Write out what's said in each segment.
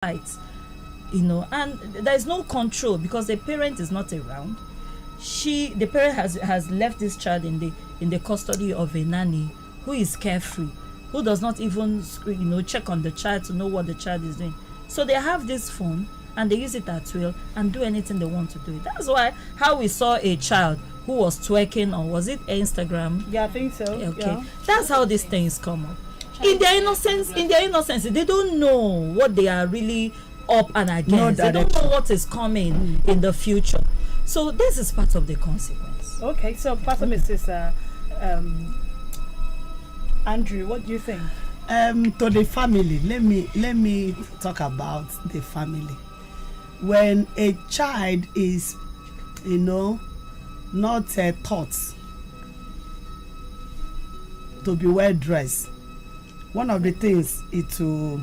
fights, and there's no control because the parent is not around. The parent has left this child in the custody of a nanny who is carefree, who does not even check on the child to know what the child is doing. So they have this phone and they use it at will and do anything they want to do. That's why how we saw a child who was twerking, or was it Instagram? Yeah, I think so. Okay, yeah. That's how these things come up. In their innocence, they don't know what they are really up and against. They don't know what is coming in the future. So this is part of the consequence. Okay, so Pastor Mrs. Andrew, what do you think? To the family, let me talk about the family. When a child is, not taught to be well dressed, one of the things is to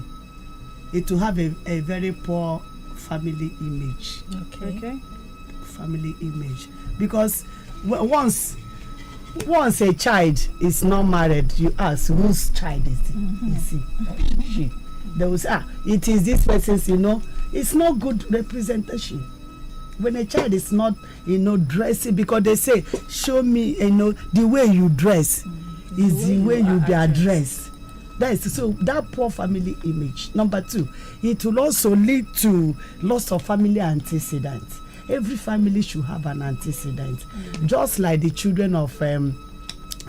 have a very poor family image. Okay. Family image, because once a child is not married, you ask whose child is it? Is he or she? They will say, it is this person's. It's not good representation. When a child is not, dressing, because they say, show me, the way you dress is the way you be addressed. That poor family image. Number two, it will also lead to loss of family antecedents. Every family should have an antecedent. Just like the children of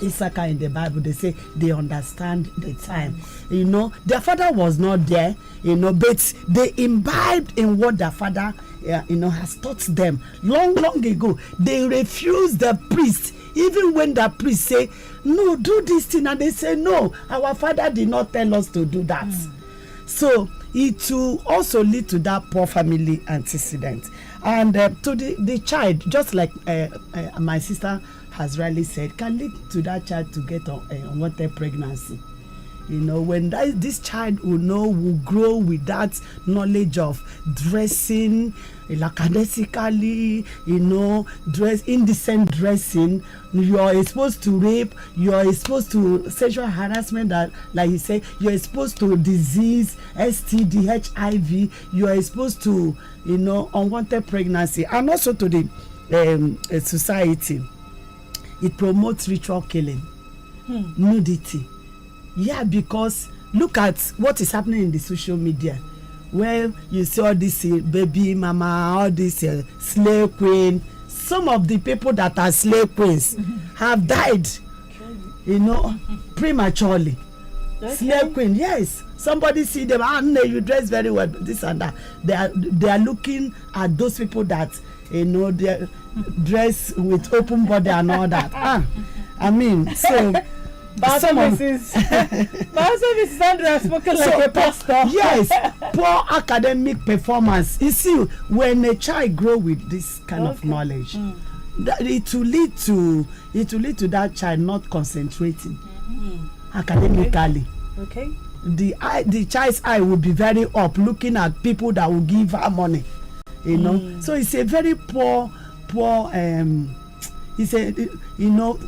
Issachar in the Bible, they say they understand the time. Their father was not there, but they imbibed in what their father, has taught them long ago. They refused the priest, even when the priest say, no, do this thing, and they say, no, our father did not tell us to do that. So it will also lead to that poor family antecedent. And to the child, just like my sister has rightly said, can lead to that child to get unwanted pregnancy. When this child will grow with that knowledge of dressing lackadaisically, indecent dressing, you are exposed to rape, you are exposed to sexual harassment, that, like you say, you are exposed to disease, STD, HIV, you are exposed to, unwanted pregnancy, and also to the society. It promotes ritual killing, nudity. Yeah, because look at what is happening in the social media, where you see all this baby mama, all this slave queen. Some of the people that are slave queens have died, prematurely. Okay. Slave queen, yes. Somebody see them, no, you dress very well, this and that. They are looking at those people that, they dress with open body and all that. So. Mrs. Andrew has spoken like a pastor. Yes, poor academic performance. You see, when a child grow with this kind of knowledge, it will lead to that child not concentrating academically. Okay. The child's eye will be very up, looking at people that will give her money. So it's a very poor. It's a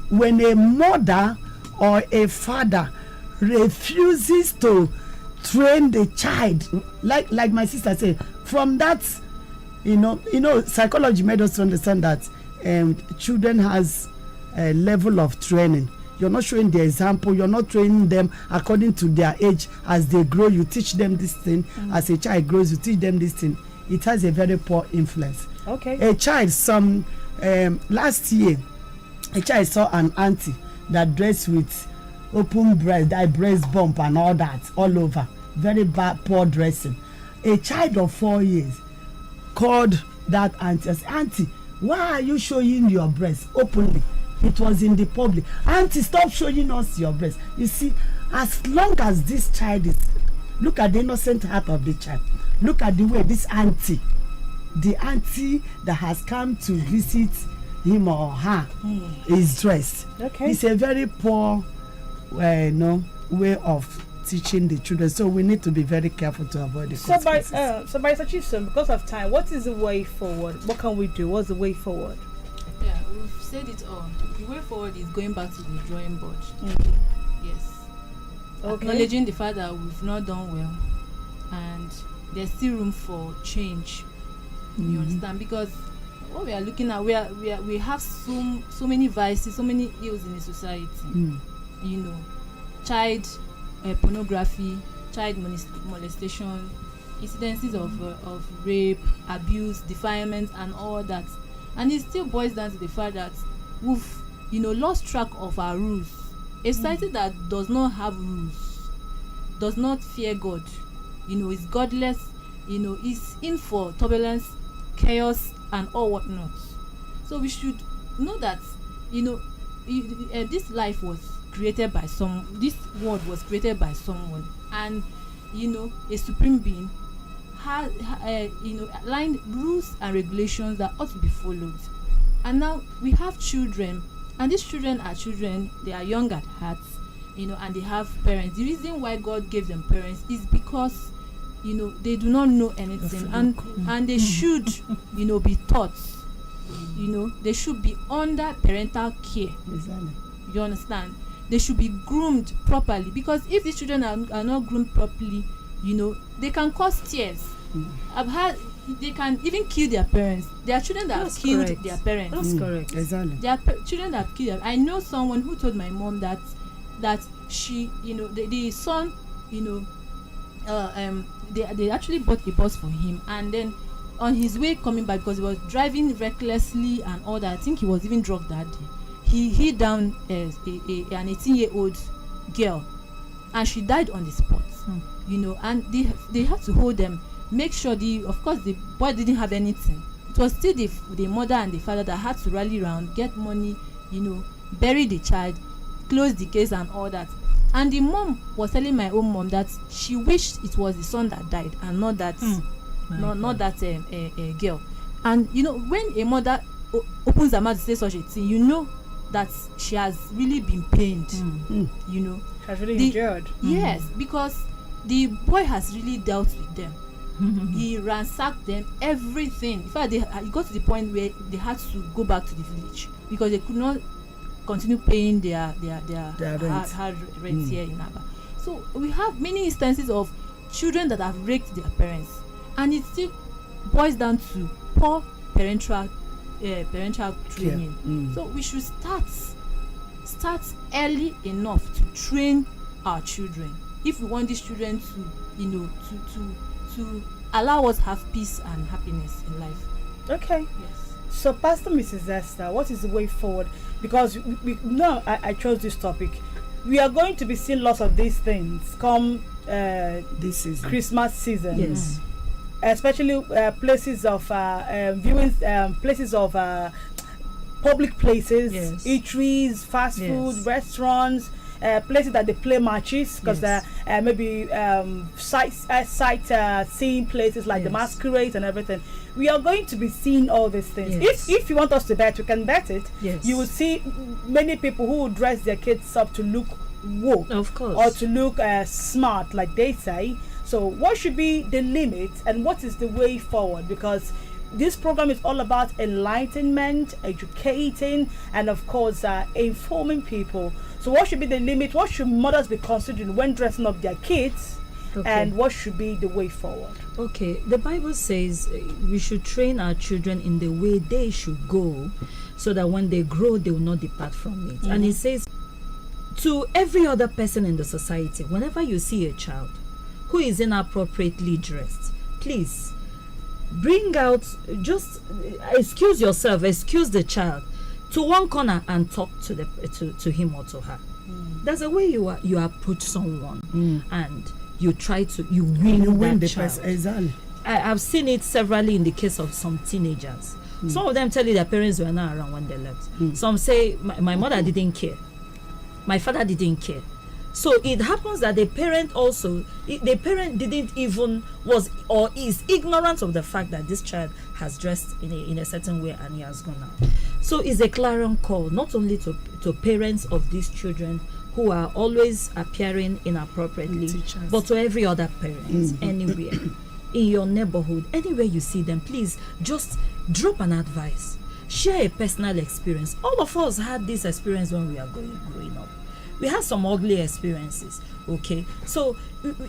when a mother or a father refuses to train the child, like my sister said, from that, psychology made us understand that children has a level of training. You're not showing the example, you're not training them according to their age. As they grow, you teach them this thing. As a child grows, you teach them this thing. It has a very poor influence. Okay. A child, last year, a child saw an auntie that dressed with open breast, that breast bump and all that, all over. Very bad, poor dressing. A child of 4 years called that auntie and said, auntie, why are you showing your breast openly? It was in the public. Auntie, stop showing us your breast. You see, as long as this child is, look at the innocent heart of the child. Look at the way this auntie, the auntie that has come to visit him or her, is dressed. Okay. It's a very poor way of teaching the children. So we need to be very careful to avoid the consequences. So by such a because of time, what is the way forward? What can we do? What's the way forward? Yeah, we've said it all. The way forward is going back to the drawing board. Yes. Okay. Acknowledging the fact that we've not done well and there's still room for change. You understand? Because what we are looking at, we have so many vices, so many ills in the society. You know, child pornography, child molestation, incidences of rape, abuse, defilement, and all that. And it still boils down to the fact that we've, lost track of our rules. A society that does not have rules, does not fear God, is godless, is in for turbulence, chaos, and all whatnot. So we should know that, this life was created by this world was created by someone, and a supreme being has aligned rules and regulations that ought to be followed. And now we have children, and these children, they are young at heart, and they have parents. The reason why God gave them parents is because they do not know anything, and they should be taught. They should be under parental care. Exactly. You understand? They should be groomed properly, because if these children are not groomed properly, they can cause tears. They can even kill their parents. There are children that have killed their parents. That's correct. Exactly. There are children that have killed them. I know someone who told my mom that she, the son, they actually bought a bus for him, and then on his way coming back, because he was driving recklessly and all that, I think he was even drugged that day, he hit down an 18-year-old girl, and she died on the spot. And they had to hold them, make sure of course the boy didn't have anything. It was still the mother and the father that had to rally around, get money, bury the child, close the case and all that. And the mom was telling my own mom that she wished it was the son that died and not that not that girl. And when a mother opens her mouth to say such a thing, that she has really been pained. She has really endured. Yes, because the boy has really dealt with them. He ransacked them, everything. In fact, it got to the point where they had to go back to the village because they could not continue paying their hard rent here in Aba. So we have many instances of children that have raped their parents, and it still boils down to poor parental training. So we should start early enough to train our children if we want these children to allow us have peace and happiness in life. Okay. Yes. So, Pastor Mrs. Esther, what is the way forward? Because I chose this topic. We are going to be seeing lots of these things come this season. Christmas season. Yes. Especially places of viewing, places of public places, Yes. eateries, fast food, Yes. restaurants, places that they play matches, because Yes. maybe sightseeing places like the Yes. masquerades and everything. We are going to be seeing all these things. Yes. If you want us to bet, we can bet it. Yes. You will see many people who will dress their kids up to look woke, Of course. or to look smart, like they say. So what should be the limit, and what is the way forward? Because this program is all about enlightenment, educating, and of course informing people. So what should be the limit? What should mothers be considering when dressing up their kids? Okay. And what should be the way forward? Okay, the Bible says we should train our children in the way they should go, so that when they grow, they will not depart from it. And it says to every other person in the society, whenever you see a child who is inappropriately dressed, please bring out, just excuse yourself, excuse the child to one corner and talk to him or to her. There's a way you approach someone and you try to win that the child. person. Exactly. I've seen it severally in the case of some teenagers. Some of them tell you their parents were not around when they left. Some say my mother didn't care, my father didn't care. So it happens that the parent didn't even is ignorant of the fact that this child has dressed in a certain way and he has gone out. So it's a clarion call, not only to parents of these children who are always appearing inappropriately, but to every other parent anywhere, in your neighborhood, anywhere you see them. Please just drop an advice, share a personal experience. All of us had this experience when we are growing up. we had some ugly experiences. Okay, so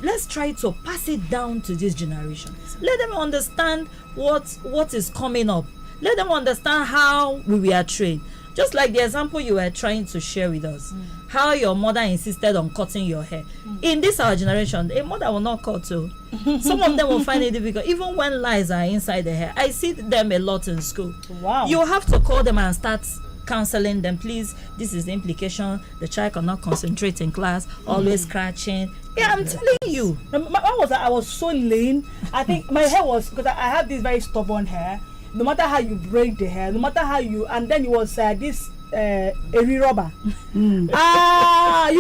let's try to pass it down to this generation. Let them understand what is coming up. Let them understand how we were trained. Just like the example you were trying to share with us, how your mother insisted on cutting your hair. In this our generation, a mother will not cut too. Some of them will find it difficult, even when lies are inside the hair. I see them a lot in school. Wow. You have to call them and start counseling them. Please, this is the implication. The child cannot concentrate in class, always scratching. Yeah, I'm telling you. I was so lean. I think my hair was, because I have this very stubborn hair. No matter how you braid the hair, no matter how you, and then it was this airy rubber. You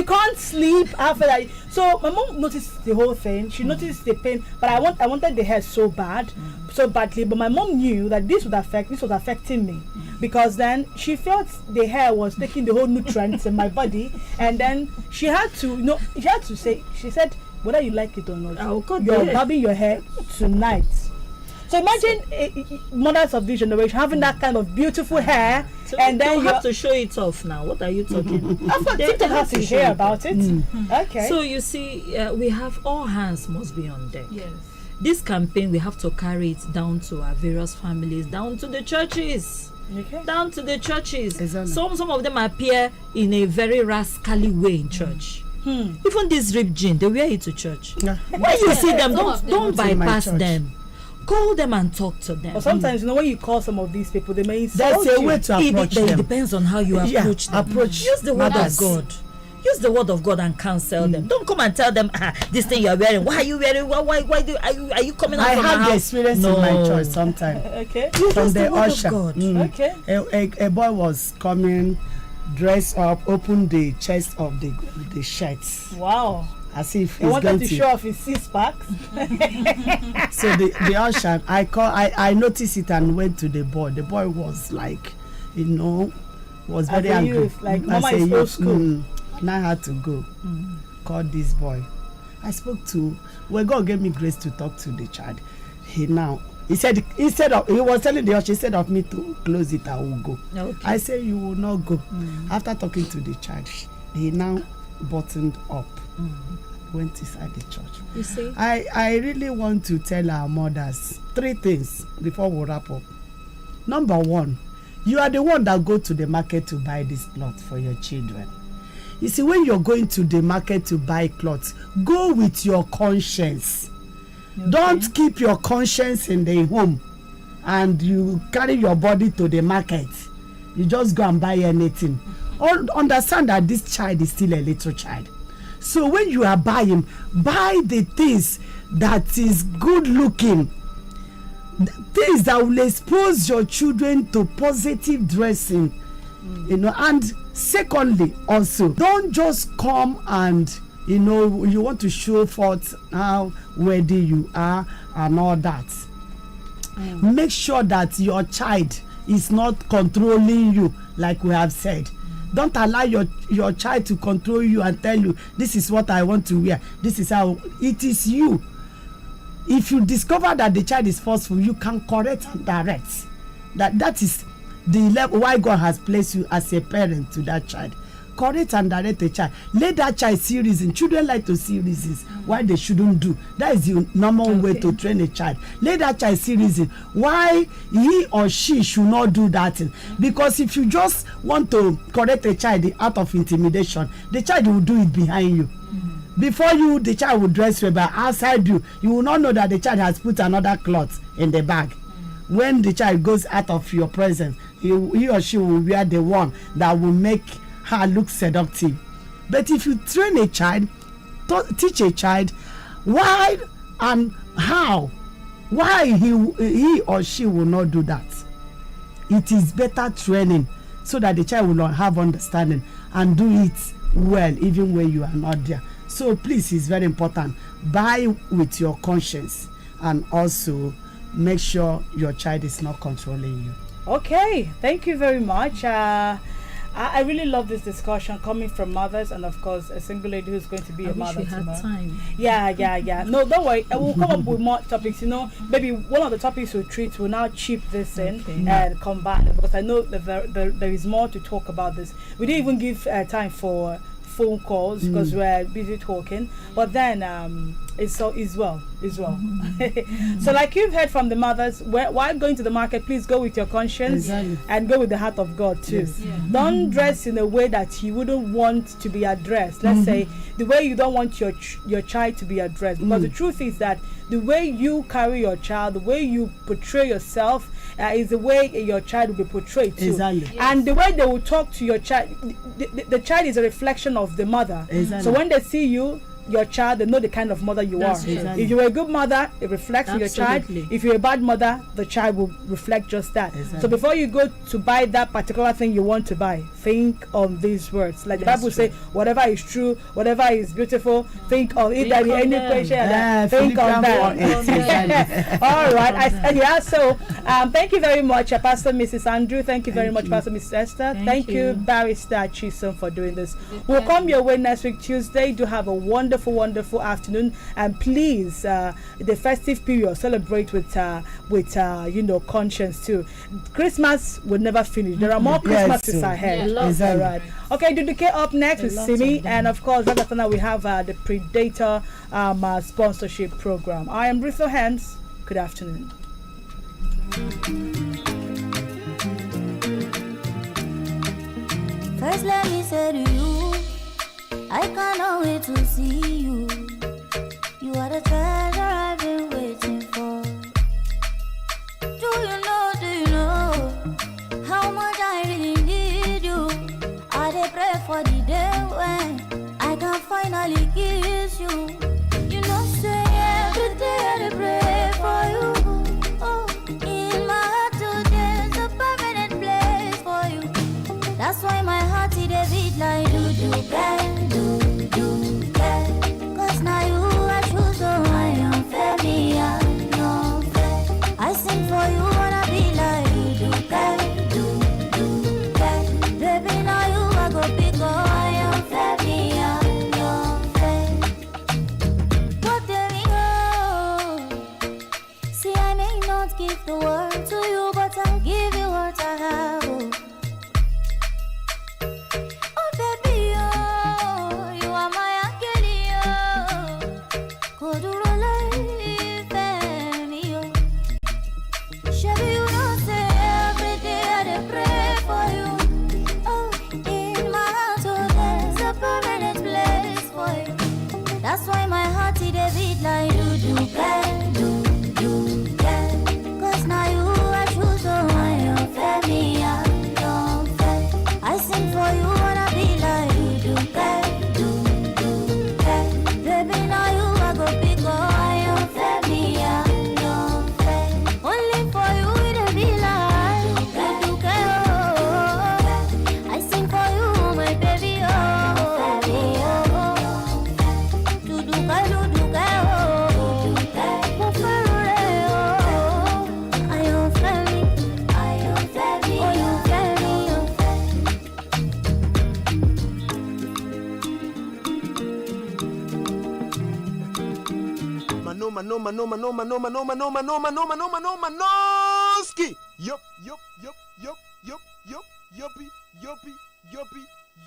can't sleep after that. So my mom noticed the whole thing. She noticed the pain, but I wanted the hair so badly. But my mom knew that this was affecting me, because then she felt the hair was taking the whole nutrients in my body, and then she had to, she said, whether you like it or not, you're barbing your hair tonight. So imagine mothers of this generation having that kind of beautiful hair, so and then you have to show it off now. What are you talking? Of course, TikTok has to hear about it. Okay. So you see, we have all hands must be on deck. Yes. This campaign, we have to carry it down to our various families, down to the churches. Okay. Down to the churches. Exactly. Some of them appear in a very rascally way in church. Even this ripped jean, they wear it to church. Yeah. When you see them, don't in my bypass church. them. Call them and talk to them. But sometimes, when you call some of these people, they may insult There's a you. way to approach It them. depends on how you approach them. Use the word matters. of God. Use the word of God and counsel them. Don't come and tell them, this thing you are wearing. Why are you wearing? Why are you coming out I from have my the house? experience in my church sometimes. Okay. From Use the the word usher. of God. Okay. A boy was coming, dressed up, opened the chest of the shirt, Wow. as if He he's wanted going to to. show off his six packs. So the usher, I noticed it and went to the boy. The boy was like, was As very a angry. youth, like, As Mama a is old youth, school. Now I had to go. Called this boy. I spoke to. Well, God gave me grace to talk to the child. He said, instead of, he was telling the usher, instead of me to close it, I will go. Okay. I said, you will not go. After talking to the child, he now buttoned up, went inside the church. You see? I really want to tell our mothers 3 things before we wrap up. Number 1, you are the one that go to the market to buy this cloth for your children. You see, when you're going to the market to buy clothes, go with your conscience. Okay. Don't keep your conscience in the home and you carry your body to the market. You just go and buy anything. Understand that this child is still a little child. So when you are buying, buy the things that is good looking, things that will expose your children to positive dressing. And secondly, also, don't just come and you want to show forth how worthy you are and all that. Make sure that your child is not controlling you, like we have said. Don't allow your child to control you and tell you, this is what I want to wear, this is how. It is you. If you discover that the child is forceful, you can correct and direct. That is the level why God has placed you as a parent to that child. Correct and direct the child. Let that child see reason. Children like to see reasons why they shouldn't do. That is the normal way to train a child. Let that child see reason why he or she should not do that thing. Because if you just want to correct a child out of intimidation, the child will do it behind you. Before you, the child will dress well, but outside you will not know that the child has put another cloth in the bag. When the child goes out of your presence, he or she will wear the one that will make her look seductive. But if you train a child, teach a child why and how, why he or she will not do that. It is better training so that the child will have understanding and do it well even when you are not there. So please, it's very important. Buy with your conscience and also make sure your child is not controlling you. Okay, thank you very much. I really love this discussion coming from mothers and of course a single lady who's going to be a mother we had tomorrow. time. Yeah. No, don't worry. We'll come up with more topics. Maybe one of the topics we'll treat will now chip this in and come back, because I know there is more to talk about this. We didn't even give time for phone calls because we're busy talking. But then it's well. So like you've heard from the mothers, while going to the market, please go with your conscience and go with the heart of God too. Yes. Yeah. Don't dress in a way that you wouldn't want to be addressed. Let's say the way you don't want your child to be addressed, because the truth is that the way you carry your child, the way you portray yourself, is the way your child will be portrayed too. Exactly. Yes. And the way they will talk to your child, the child is a reflection of the mother. Exactly. So when they see you, your child, they know the kind of mother you That's are. true. Exactly. If you're a good mother, it reflects in your child. Absolutely. If you're a bad mother, the child will reflect just that. Exactly. So before you go to buy that particular thing you want to buy, think on these words. Like the That's Bible true. say, whatever is true, whatever is beautiful, think on it. Think That in on any them. question, think on Philippians that. 4:8. All right. Yeah. So, thank you very much, Pastor Mrs. Andrew. Thank you very Thank much, you. Pastor Mrs. Esther. Thank Thank you, you. Barrister Chisom, for doing this. We'll come your way next week, Tuesday. Do have a wonderful, wonderful afternoon. And please, the festive period, celebrate with conscience too. Christmas will never finish. There are more Yes, Christmases so. ahead. Yeah, lots. Exactly. All right. Okay, Duduke up next with Lots Simi, of them. and of course, right after that we have the Predator sponsorship program. I am Bristol Hems. Good afternoon. First, let me say to you, I cannot wait to see you. You are the treasure I've been waiting for. Do you know how much I really need you? I dey pray for the day when I can finally kiss you. You know, say every day I dey pray for you. Oh, in my heart today's a permanent place for you. That's why my heart it dey beat like do get. Cause now you are true, so I am fair, me I am fair. I sing for you, wanna be like you do get. Baby, now you are go pick, oh, I am fair, me I am fair. But there we go. See, I may not give the world to you, but I'll give you what I have. Oh. Oh baby, oh, you are my angel, oh. Kodurole femi, oh. Shabby, you know, say every day I dey pray for you. Oh, in my heart, oh, there's a permanent place for you. That's why my heart it dey beat like do get. Cause now you are true, so I am fair, me I am fair. I sing for you, wanna be like you do get. Baby, now you are go pick, oh, I am fair, me I am fair. Only for you it be like you do get, oh. I sing for you, my baby, oh. Do get, oh. Mo fẹ́ràn rẹ, oh. I am fair, me, oh, you fair, me, oh. Manoski. Yup.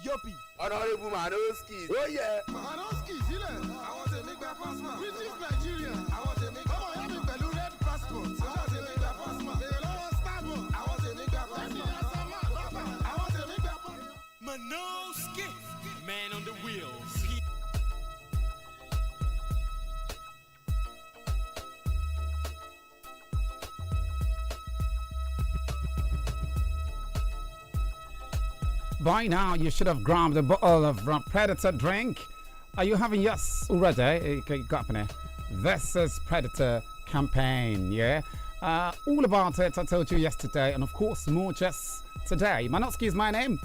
Yuppie. Honorable Manoski. Oh yeah. Manoski sílẹ̀, àwọn tèmi gba passport. British Nigeria, àwọn tèmi gba. Ọmọ ìyá mi pẹ̀lú red passport. Àwọn tèmi gba passport. Bèrè lọ́wọ́ Starbucks, àwọn tèmi gba passport. Àwọn tèmi gba passport. Manoski, man on the wheels. By now, you should have grabbed a bottle of Predator drink. Are you having yours already? This is Predator campaign, yeah? All about it, I told you yesterday, and of course, more just today. Manoski is my name.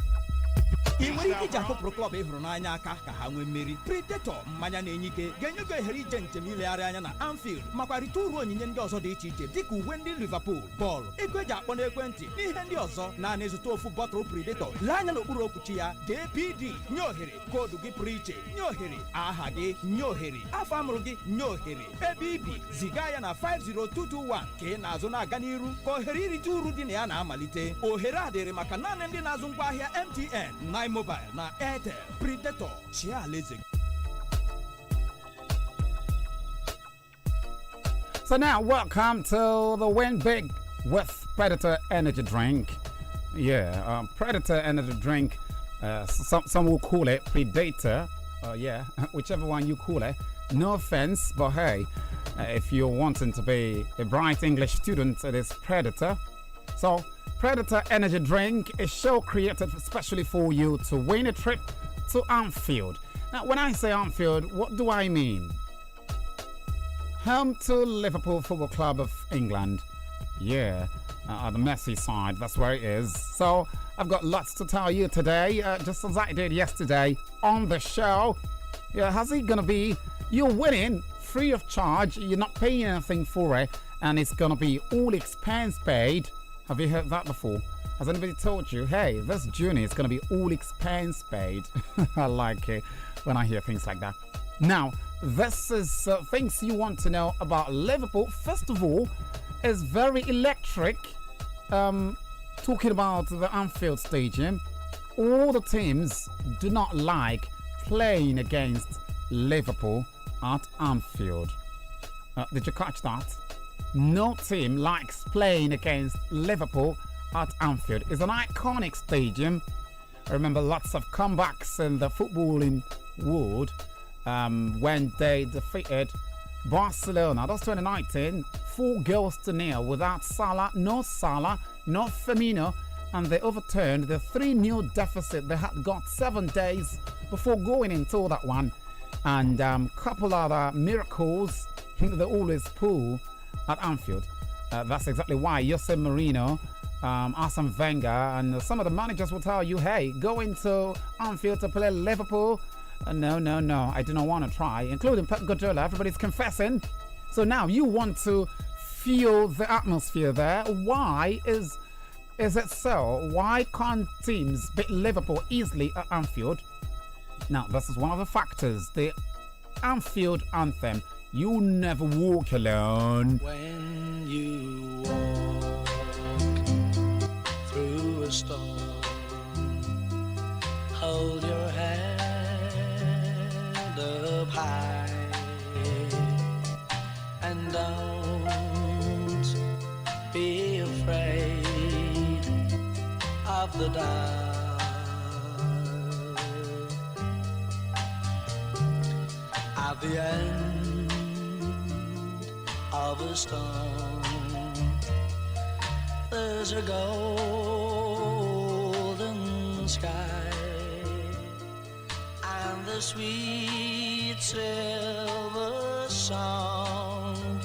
ị nwere ike iji akụpụrụ klọb ị hụrụ n'anya aka ka ha nwee mmeri. Predator mmanya na-enye ike ga-enye gị ohere ije njem ilegharị anya na Anfield makwa rite uru onyinye ndị ọzọ dị iche iche dịka uwe ndị Liverpool, bọọlụ, ego eji akpọ n'ekwentị na ihe ndị ọzọ naanị zụta ofu bọtụlụ Predator. Lee anya n'okpuru okwuchi ya dee PD nye ohere koodu gị pụrụ iche nye ohere aha gị nye ohere afọ amụrụ gị nye ohere ebe ibi ziga ya na 50221 ka ị na-azụ na-aga n'iru ka ohere irite uru dị na ya na-amalite. Ohere a dịrị maka naanị ndị na-azụ ngwaahịa MTN na Mobile na Airtel. Predator. Chia Lazy. So now, welcome to the Win Big with Predator Energy Drink. Yeah, Predator Energy Drink. Some will call it Predator. Yeah, whichever one you call it. No offense, but hey, if you're wanting to be a bright English student, it is Predator. So, Predator Energy Drink is show created especially for you to win a trip to Anfield. Now, when I say Anfield, what do I mean? Home to Liverpool Football Club of England. Yeah, at the Merseyside, that's where it is. So, I've got lots to tell you today, just as I did yesterday on the show. Yeah, how's it gonna be? You're winning free of charge, you're not paying anything for it, and it's gonna be all expense paid. Have you heard that before? Has anybody told you, hey, this journey is gonna be all expense paid? I like it when I hear things like that. Now, this is things you want to know about Liverpool. First of all, it's very electric. Talking about the Anfield Stadium, all the teams do not like playing against Liverpool at Anfield. Did you catch that? No team likes playing against Liverpool at Anfield. It's an iconic stadium. I remember lots of comebacks in the footballing world when they defeated Barcelona. That's 2019, 4-0 without Salah, no Firmino, and they overturned the 3-0 deficit they had got 7 days before going into that one. And couple other miracles they always pull at Anfield. That's exactly why Jose Mourinho, Arsene Wenger, and some of the managers will tell you, hey, go into Anfield to play Liverpool. No, I do not want to try, including Pep Guardiola. Everybody's confessing. So now you want to feel the atmosphere there. Why is it so? Why can't teams beat Liverpool easily at Anfield? Now, this is one of the factors. The Anfield anthem, You Never Walk Alone. When you walk through a storm, hold your head up high and don't be afraid of the dark. At the end of a storm, there's a golden sky and the sweet silver sound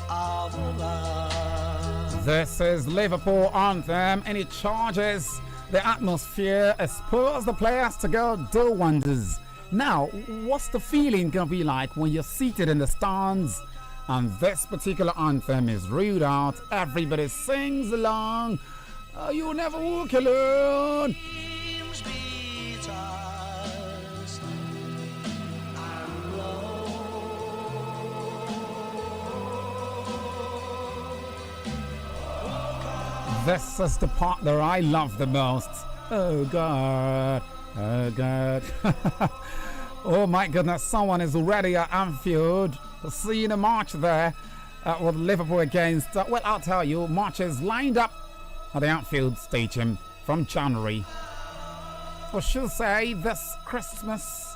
of love. This is Liverpool anthem, and it charges the atmosphere, spurs the players to go do wonders. Now, what's the feeling gonna be like when you're seated in the stands and this particular anthem is read out? Everybody sings along. You'll never walk alone. This is the part that I love the most. Oh God, oh God. Oh my goodness, someone is already at Anfield seeing a march there with Liverpool against, well, I'll tell you, marches lined up at the Anfield Stadium from January. Or should I say this Christmas.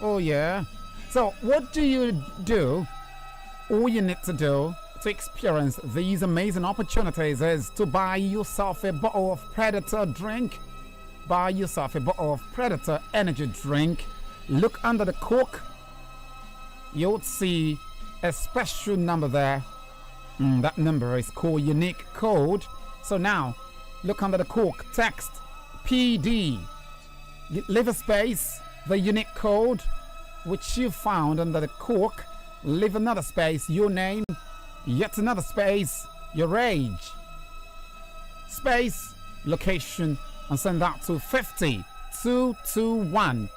Oh yeah. So what do you do? All you need to do to experience these amazing opportunities is to buy yourself a bottle of Predator drink. Buy yourself a bottle of Predator energy drink. Look under the cork. You'll see a special number there. That number is called unique code. So now, look under the cork. Text PD. Leave a space, the unique code, which you found under the cork. Leave another space, your name. Yet another space, your age. Space, location, and send that to 50221.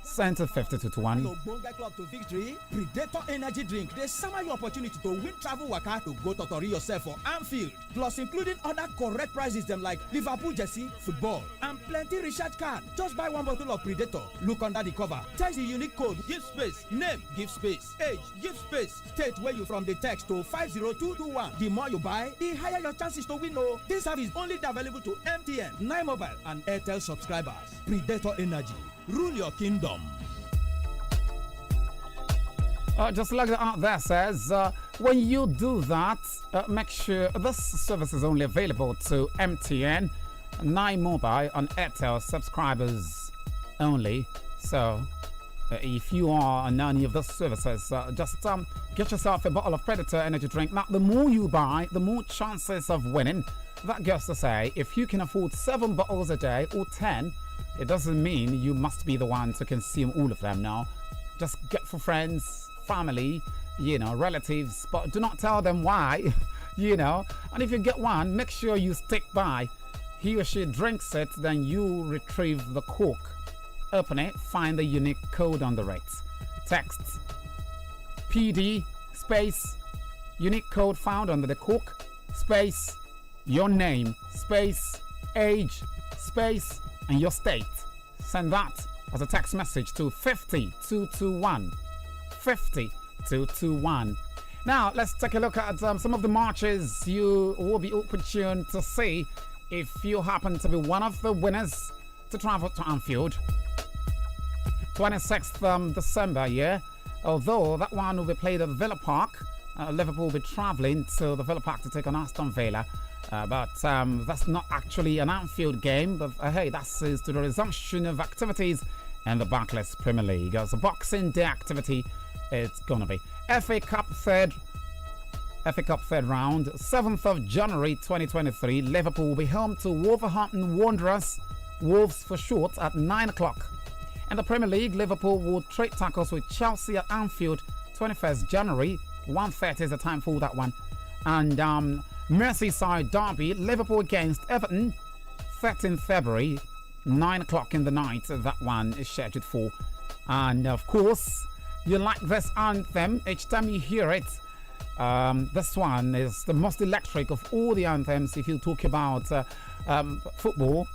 Send to 5021. Ogbonge club to victory. Predator energy drink. They summer your opportunity to win travel waka to go totori yourself for Anfield. Plus including other correct prizes them like Liverpool jersey, football, and plenty recharge card. Just buy one bottle of Predator. Look under the cover. Text the unique code. Give space. Name. Give space. Age. Give space. State where you from the text to 50221. The more you buy, the higher your chances to win. Oh, this service only available to MTN, 9 Mobile, and Airtel subscribers. Predator energy. Rule your kingdom. Just like the art there says, when you do that, make sure this service is only available to MTN, 9 Mobile, and Airtel subscribers only. So, if you are on any of those services, just get yourself a bottle of Predator energy drink. Now, the more you buy, the more chances of winning. That goes to say, if you can afford 7 bottles a day or 10, it doesn't mean you must be the one to consume all of them now. Just get for friends, family, relatives, but do not tell them why, And if you get one, make sure you stick by. He or she drinks it, then you retrieve the cork. Open it, find the unique code on the rates. Text PD space unique code found under the cork space your name space age space and your state. Send that as a text message to 50221. 50221. Now let's take a look at some of the marches you will be opportune to see if you happen to be one of the winners to travel to Anfield. 26th December, yeah. Although that one will be played at Villa Park. Liverpool will be travelling to the Villa Park to take on Aston Villa. But that's not actually an Anfield game. But hey, that's to the resumption of activities in the Barclays Premier League. As a Boxing Day activity, it's gonna be FA Cup third round, 7th of January 2023. Liverpool will be home to Wolverhampton Wanderers, Wolves for short, at 9 o'clock. In the Premier League, Liverpool will trade tackles with Chelsea at Anfield, 21st January, 1:30 is the time for that one. And Merseyside derby, Liverpool against Everton, 13th February, 9 o'clock in the night. That one is scheduled for. And of course, you like this anthem each time you hear it. This one is the most electric of all the anthems if you talk about football.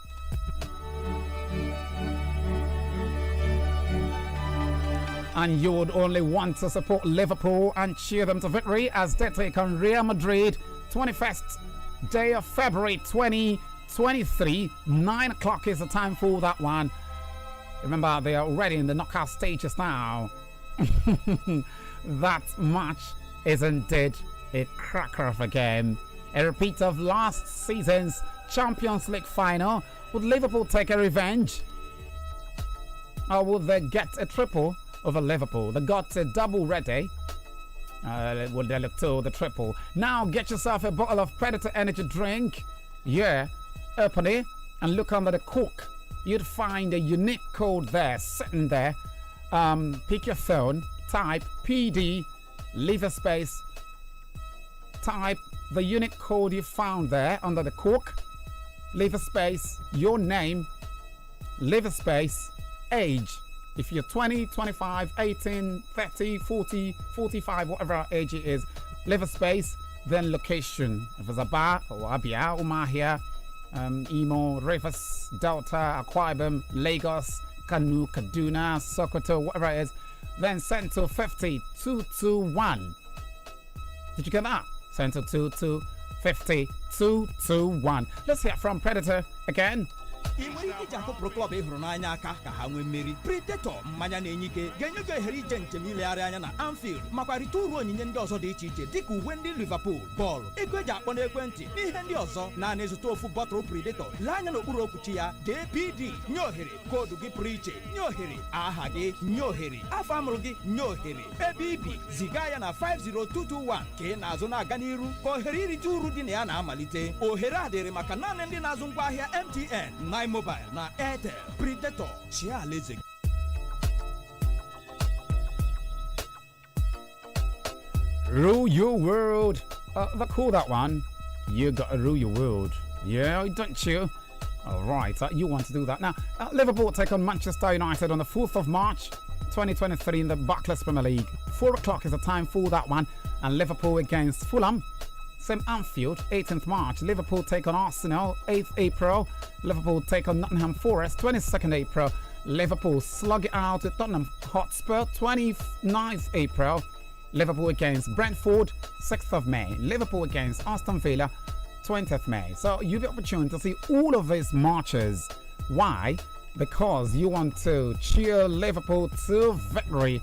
And you would only want to support Liverpool and cheer them to victory as they take on Real Madrid, 21st day of February 2023. 9 o'clock is the time for that one. Remember, they are already in the knockout stages now. That match is indeed a cracker of a game. A repeat of last season's Champions League final. Would Liverpool take a revenge? Or would they get a triple over Liverpool? They got a double ready. Will they look to the triple? Now get yourself a bottle of Predator energy drink. Yeah, open it and look under the cork. You'd find a unique code there, sitting there. Pick your phone, type PD, leave a space, type the unique code you found there under the cork, leave a space, your name, leave a space, age. If you're 20, 25, 18, 30, 40, 45, whatever age it is, leave a space, then location. If it's a bar, or Abia, Umahia, Imo, Rivers, Delta, Akwa Ibom, Lagos, Kanu, Kaduna, Sokoto, whatever it is, then send to 50221. Did you get that? Send to 50221. Let's hear from Predator again. ị nwere ike iji akụpụrụ klọb ị hụrụ n'anya aka ka ha nwee mmeri. Predator mmanya na-enye ike ga-enye gị ohere ije njem ilegharị anya na Anfield makwa rite uru onyinye ndị ọzọ dị iche iche dịka uwe ndị Liverpool, bọọlụ, ego eji akpọ n'ekwentị na ihe ndị ọzọ. naanị zụta ofu bọtụlụ Predator, lee anya n'okpuru okwuchi ya dee PD, nye ohere koodu gị pụrụ iche, nye ohere aha gị, nye ohere afọ amụrụ gị, nye ohere ebe ibi, ziga ya na 50221 ka ị na-azụ na-aga n'iru ka ohere irite uru dị na ya na-amalite. Ohere a dịrị maka naanị ndị na-azụ ngwaahịa MTN, 9 Mobile na Airtel. Predator, chia alaeze. Rule your world. They call that one. You gotta rule your world. Yeah, don't you? All right, you want to do that. Now, Liverpool take on Manchester United on the 4th of March, 2023 in the Barclays Premier League. 4 o'clock is the time for that one. And Liverpool against Fulham. Same Anfield, 18th March. Liverpool take on Arsenal, 8th April. Liverpool take on Nottingham Forest, 22nd April. Liverpool slug it out at Tottenham Hotspur, 29th April. Liverpool against Brentford, 6th of May. Liverpool against Aston Villa, 20th May. So you'll be opportune to see all of these matches. Why? Because you want to cheer Liverpool to victory.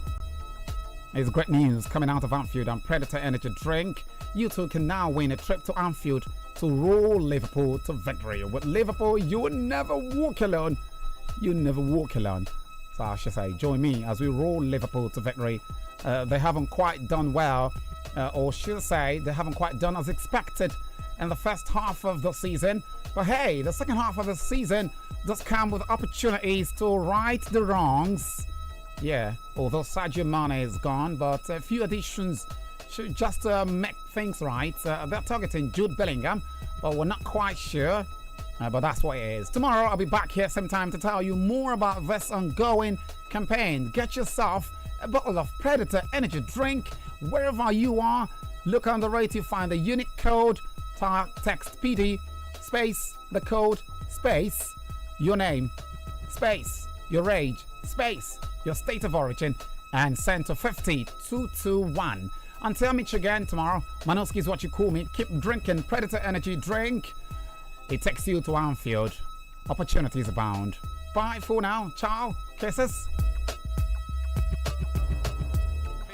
It's great news coming out of Anfield and Predator Energy Drink. You too can now win a trip to Anfield to roll Liverpool to victory. With Liverpool, you will never walk alone. You never walk alone. So I should say, join me as we roll Liverpool to victory. They haven't quite done well, or should I say, they haven't quite done as expected in the first half of the season. But hey, the second half of the season does come with opportunities to right the wrongs. Yeah, although Sadio Mane is gone, but a few additions should just make things right. They're targeting Jude Bellingham, but we're not quite sure. But that's what it is. Tomorrow I'll be back here same time to tell you more about this ongoing campaign. Get yourself a bottle of Predator Energy Drink wherever you are. Look on the right, you find the unique code. Text PD space the code space your name space your age space your state of origin and send to 50221. Until I meet you again tomorrow, Manoski is what you call me. Keep drinking Predator Energy Drink. It takes you to Anfield. Opportunities abound. Bye for now. Ciao. Kisses.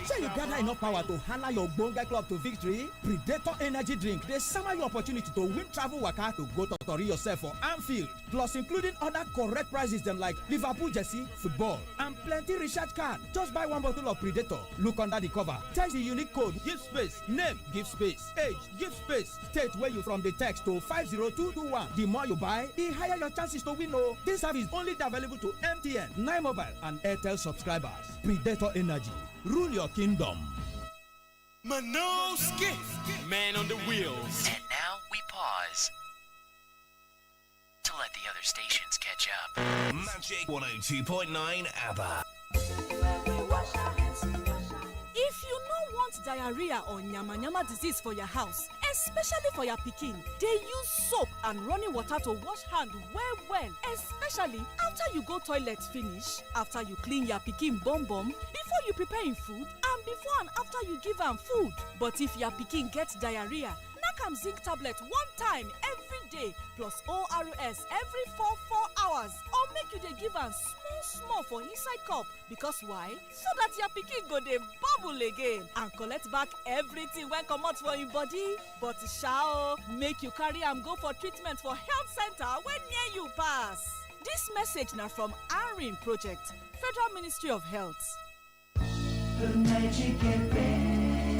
Say you gather enough power to handle your Bonga club to victory. Predator Energy Drink. They summer your opportunity to win travel waka to go to Tori yourself for Anfield. Plus including other correct prizes them like Liverpool jersey, football, and plenty recharge card. Just buy one bottle of Predator. Look under the cover. Text the unique code. Give space. Name. Give space. Age. Give space. State where you from the text to 50221. The more you buy, the higher your chances to win. Oh, this service only available to MTN, 9 Mobile, and Airtel subscribers. Predator Energy. Rule your kingdom. Manoski, man on the wheels. And now we pause to let the other stations catch up. Magic 102.9 ABBA. If you no want diarrhea or nyama disease for your house, especially for your pikin, dey use soap and running water to wash hand well, especially after you go toilet finish, after you clean your pikin bum, before you prepare him food, and before and after you give am food. But if your pikin get diarrhea, knack am zinc tablet one time every day plus ORS every 4 hours, or make you dey give am small for inside cup. Because why? So that your pikin go dey bubble again and collect back everything wey comot for im body. But sha make you carry am go for treatment for health center wey near you pass. Dis message na from ARIN Project, Federal Ministry of Health. The Magic FM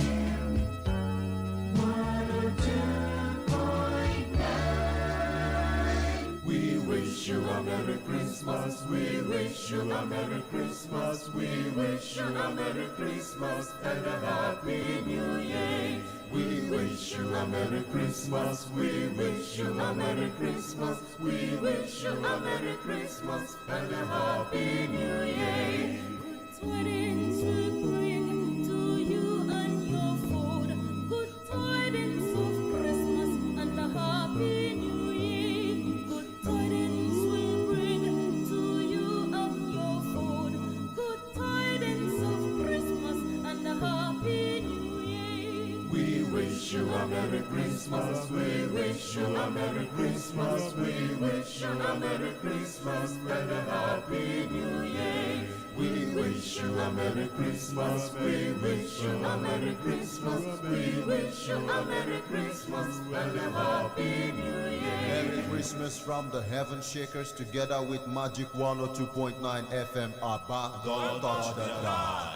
102.9. We wish you a Merry Christmas. We wish you a Merry Christmas. We wish you a Merry Christmas and a Happy New Year. We wish you a Merry Christmas. We wish you a Merry Christmas. We wish you a Merry Christmas and a Happy New Year. Good tidings we bring to you and your food. Good tidings of Christmas and a Happy New Year. Good tidings we bring to you and your food. Good tidings of Christmas and a Happy New Year. We wish you a Merry Christmas. We wish you a Merry Christmas. We wish you a Merry Christmas and a Happy New Year. We wish you a Merry Christmas. We wish you a Merry Christmas. We wish you a Merry Christmas and a Happy New Year. Merry Christmas from the Heaven Shakers together with Magic 102.9 FM ABBA. Don't touch the dial.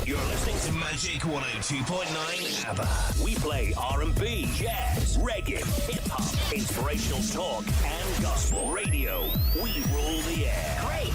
You're listening to Magic 102.9 ABBA. We play R&B, jazz, reggae, hip-hop, inspirational talk, and gospel radio. We rule the air. Great!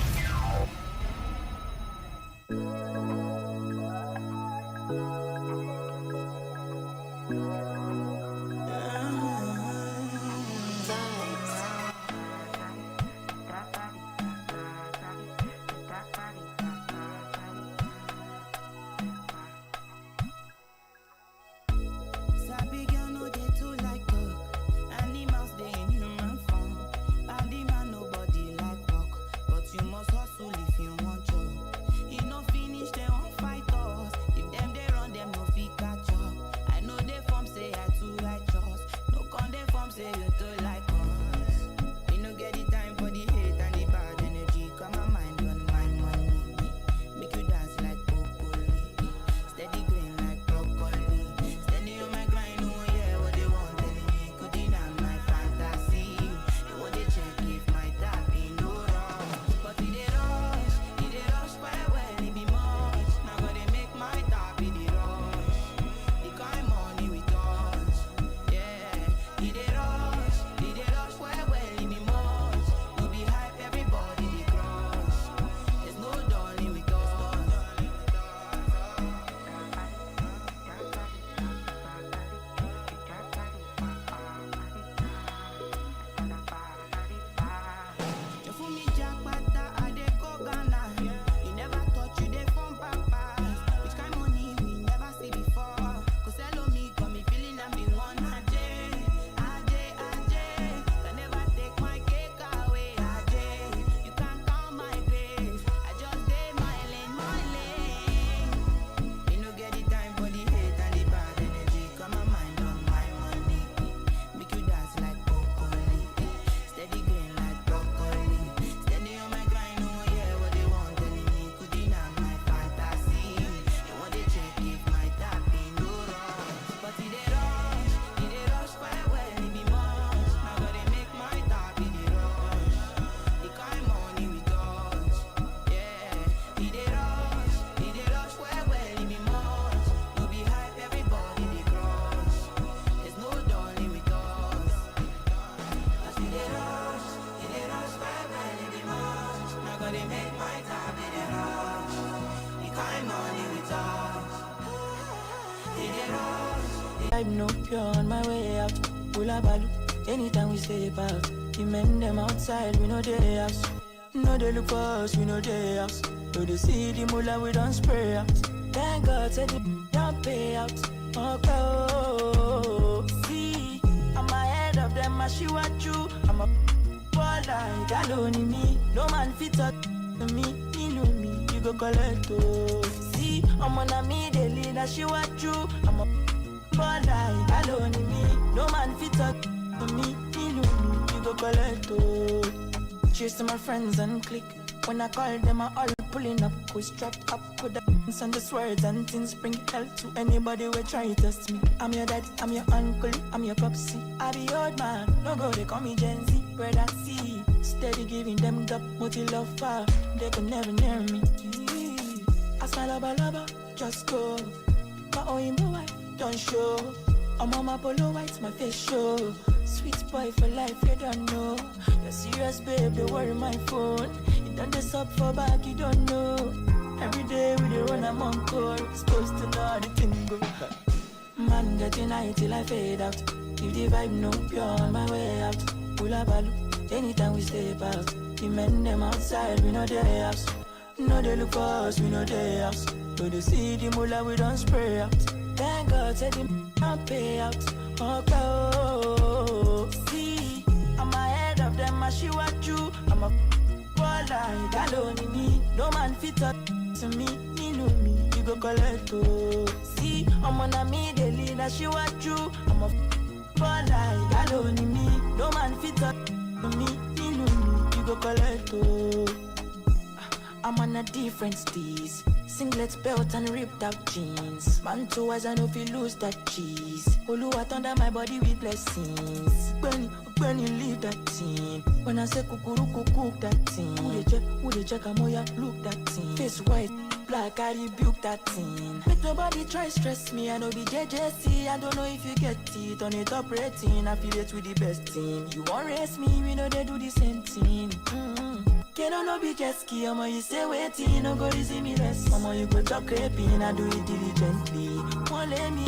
vibe no pure on my way out. Hula balu, anytime we step out. The men them outside, we know they house. No they look for us, we know they house. No they see the mullah, we don't spray out. Thank God, said the don't pay out. Oh, see, I'm ahead of them, I see what you. I'm a baller, that only me. No man fit up to me, you know me, you go collect. Oh, see, I'm on a me, they lead, I see what you. I'm a baller, that only me. No man fit up to me, you know me, you go collect. Oh, cheers to my friends and click. When I call them, I all pulling up, we strapped up with the and the swords and things bring hell to anybody who try to test me. I'm your daddy, I'm your uncle, I'm your popsy. I be old man, no go, they call me Gen Z. Where I see, steady giving them the multi love fire. They can never near me. I smile lover, just go. My own boy, don't show. I'm on my polo white, my face show. Sweet boy for life, you don't know. You're serious, babe, they worry my phone. You done this up for back, you don't know. Every day we dey run among core, supposed to know how the thing go. Man, getting high till I fade out. If the vibe no pure on my way out. Hula balu, anytime we step out. The men them outside, we know they house. No they look for us, we know they house. No they see the mullah, we don't spray out. Thank God, said the don't pay out. Oh, see, I'm ahead of them, I see what you. I'm a baller, that only me. No man fit up to me, you know me, you go collect. Oh, see, I'm on a me, they lead, I see what you. I'm a baller, that only me. No man fit up to me, you know me, you go collect. Oh, I'm on a different steez. Singlet belt and ripped out jeans. Man too as I know if you lose that cheese. Oluwa under my body with blessings. When you leave that team. When I say kukuruku cook that team. Who they check amoya look that team. Face white, black, I rebuke that team. Make nobody try stress me, I know be JJC. I don't know if you get it on a top rating. Affiliate with the best team. You won't race me, we know they do the same thing. Can no be jet ski, I'ma you stay waiting, no go easy me less. I'ma you go talk craping, I do it diligently. Won't let me,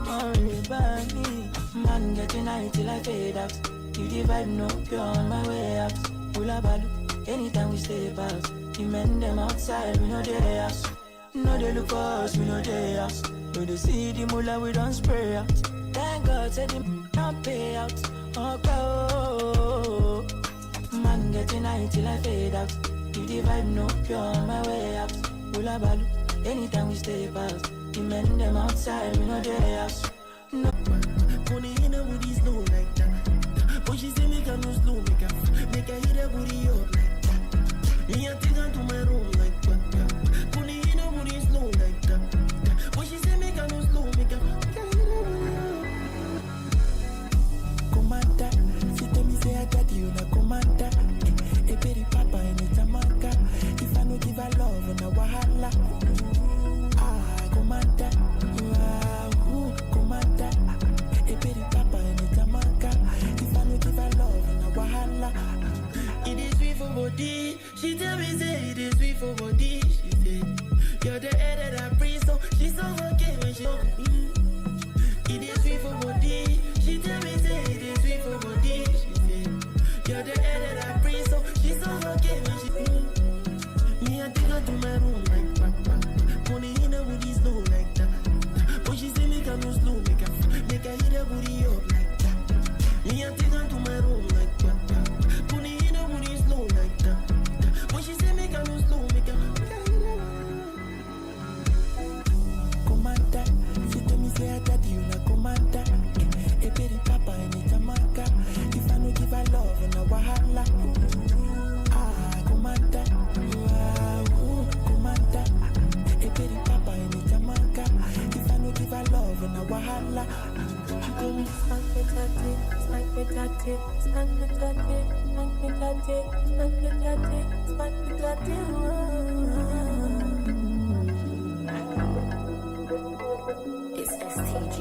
worry about me. Man getting high till I fade out. If the vibe no pure on my way out. Hula balu, anytime we step out. The men them outside, we know they house. No they look for us, we know they house. No they see the mullah, we don't spray out. Thank God, said the don't pay out. Oh, man getting high till I fade out. If the vibe no pure on my way out. Hula balu, anytime we step out. The men them outside, we know they house. No. Pony in a woody slow like that. But she say make her no slow, make her hit her booty up like that. Me I take her to my room like that. Pony in a woody slow like that. But she say make her no slow, make her hit her booty up. Commander, she tell me say I got you na commander. A baby papa in a Jamaica. If I no give her love on a wahala. Ah, commander, commander. A baby papa in a Jamaica. If I no give her love on a wahala. It is sweet for body. She tell me say it is sweet for body. She said you're the air that I breathe, so she's so okay when she. It is sweet for body. She tell me say it is sweet for body. She said you're the air that I breathe, so she's so okay when she. Me I take her to my room like that. Pony in a woody slow like that. But she say make her no slow, make her hit her booty up like that. Me I take her to my room like that. Pony in a woody slow like that. But she say make her no slow, make her hit her booty. Commander, she tell me say I got you na commander. A baby papa in a Jamaica. If I no give her love and a wahala. Ah, commander, commander. A baby papa in a Jamaica. If I no give her love and a wahala. She told me smack me tatty, smack me tatty, smack me tatty, smack me tatty, smack me tatty, smack me tatty. It's STG.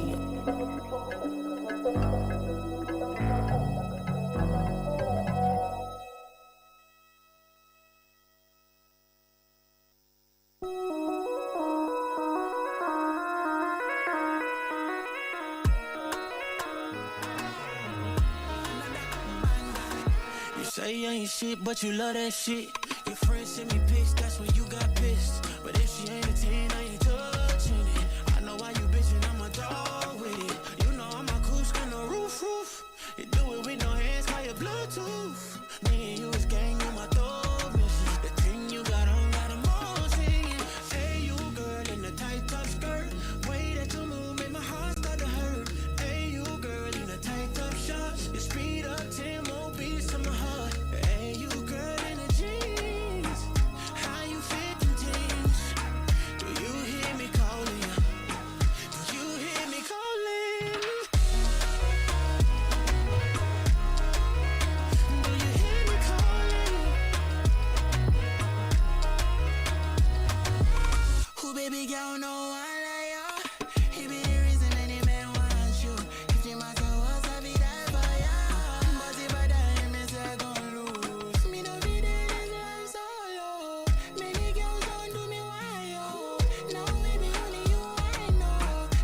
Swear you ain't shit, but you love that shit. Your friends send me pics, that's when you got pissed. But if she ain't a 10, I ain't touching it. I know why you bitchin', I'm a dog with it. You know I'm a cool skin, no roof. You do it with no hands, call your Bluetooth. Me and you is gang, you my dog mission. The thing you got on got 'em all singing. Hey, you girl in the tight top skirt. Way that you move make my heart start to hurt. Hey, you girl in the tight top shorts. You speed up 10 more beats to my heart. Hey, you girl in the jeans. How you fit them jeans? Do you hear me calling? Do you hear me calling? Do you hear me calling? Who baby girl know I like you? He be the reason any man wants you. If you must have was I be die for ya. But if I die, me say I gon' lose. Me no be dead in life solo. Many girls don't do me why yo. Now baby only you I know.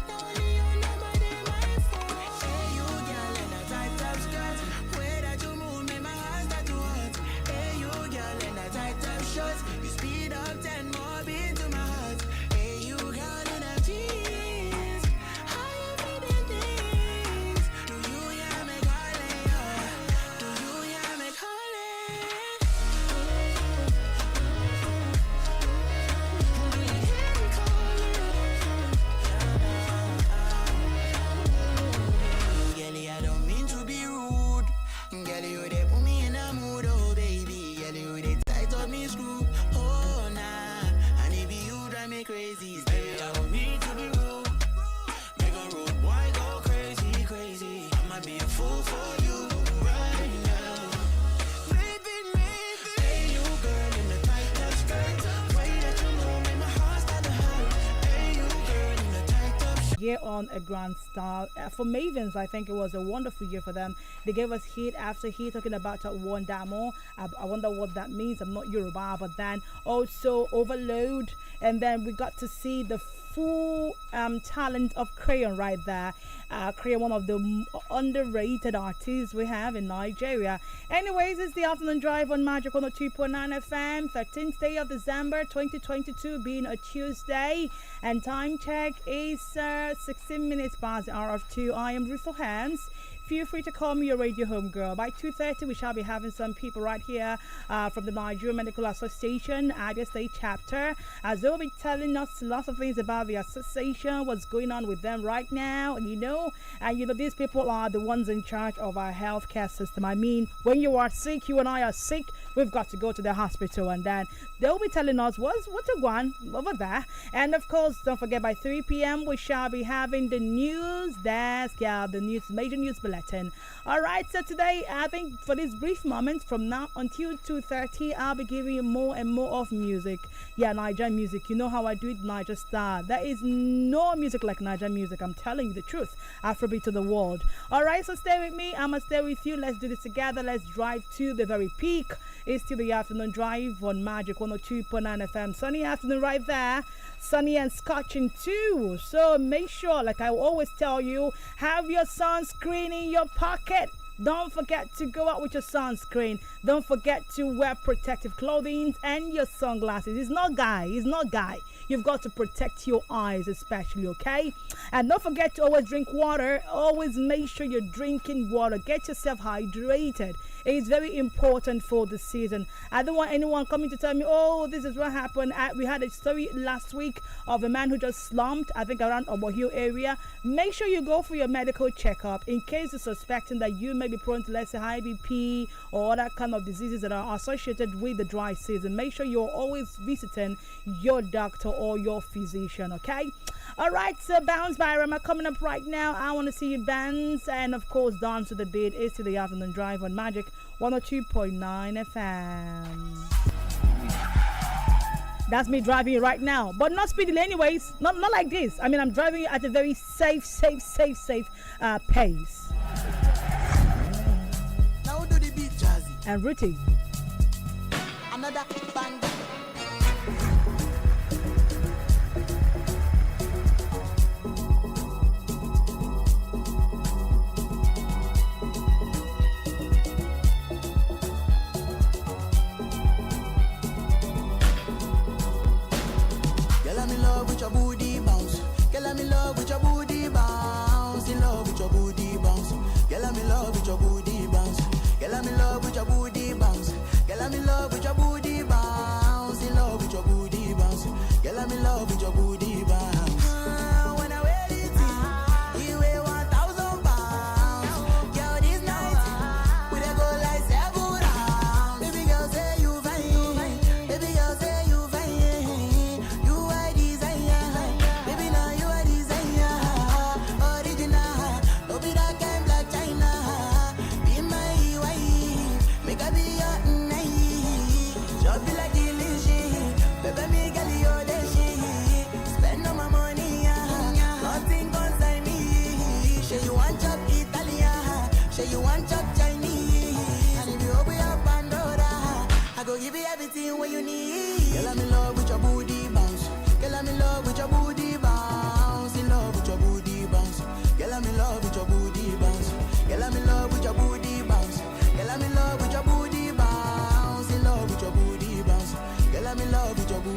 Now only you nobody my fault. Hey you girl in a tight top skirt. Way that you move make my heart start to hurt. Hey you girl in a tight top shorts. You speed up 10 more beats to my heart. Hey you girl in a jeans. How you feeling things? Do you hear me calling? Do you hear me calling? Do you hear me calling? Girlie, I don't mean to be rude. Girlie, you they put me in a mood, oh baby. Girlie, you they tight up me screw. Oh nah, and it be you drive me crazy. Baby, I don't mean to be rude. Make a rude boy go crazy. I might be a fool for you right now. Maybe. Hey, you girl in the tight top skirt. Way that you move make my heart start to hurt. Hey, you girl in the tight top Year on a grand start for Mavens. I think it was a wonderful year for them. They gave us hit after hit talking about one damo. I wonder what that means. I'm not Yoruba, but then also Overload, and then we got to see the full talent of Crayon right there. Crayon, one of the underrated artists we have in Nigeria. Anyways, it's the afternoon drive on Magic 102.9 FM, 13th day of December 2022, being a Tuesday, and time check is 16 minutes past the hour of 2. I am Russell Hands. Feel free to call me your radio home girl. By 2:30, we shall be having some people right here from the Nigerian Medical Association, Abia State chapter, as they'll be telling us lots of things about the association, what's going on with them right now, and these people are the ones in charge of our healthcare system. I mean, when you are sick, you and I are sick, we've got to go to the hospital, and then they'll be telling us what's going on over there. And of course, don't forget, by 3 p.m. we shall be having the news desk, the major news bulletin. All right, so today, I think for this brief moment from now until 2:30, I'll be giving you more and more of music. Nigerian music. You know how I do it, Niger Star. There is no music like Nigerian music. I'm telling you the truth. Afrobeat to the world. All right, so stay with me. I'ma stay with you. Let's do this together. Let's drive to the very peak. It's still the afternoon drive on Magic 102.9 FM. Sunny afternoon right there. Sunny and scorching too. So make sure, like I always tell you, have your sunscreen in your pocket. Don't forget to go out with your sunscreen. Don't forget to wear protective clothing and your sunglasses. It's not guy. You've got to protect your eyes especially, okay? And don't forget to always drink water. Always make sure you're drinking water. Get yourself hydrated. It's very important for the season. I don't want anyone coming to tell me, oh, this is what happened. We had a story last week of a man who just slumped, I think around Obo Hill area. Make sure you go for your medical checkup in case you're suspecting that you may be prone to, let's say, high BP or other kind of diseases that are associated with the dry season. Make sure you're always visiting your doctor or your physician, okay? All right, so Bounce by Rama coming up right now. I want to see you dance and, of course, dance to the beat. It's to the afternoon drive on Magic 102.9 FM. That's me driving right now, but not speedily anyways. Not like this. I mean, I'm driving at a very safe pace. Now do the beat, Jazzy. And Ruti. Another bang.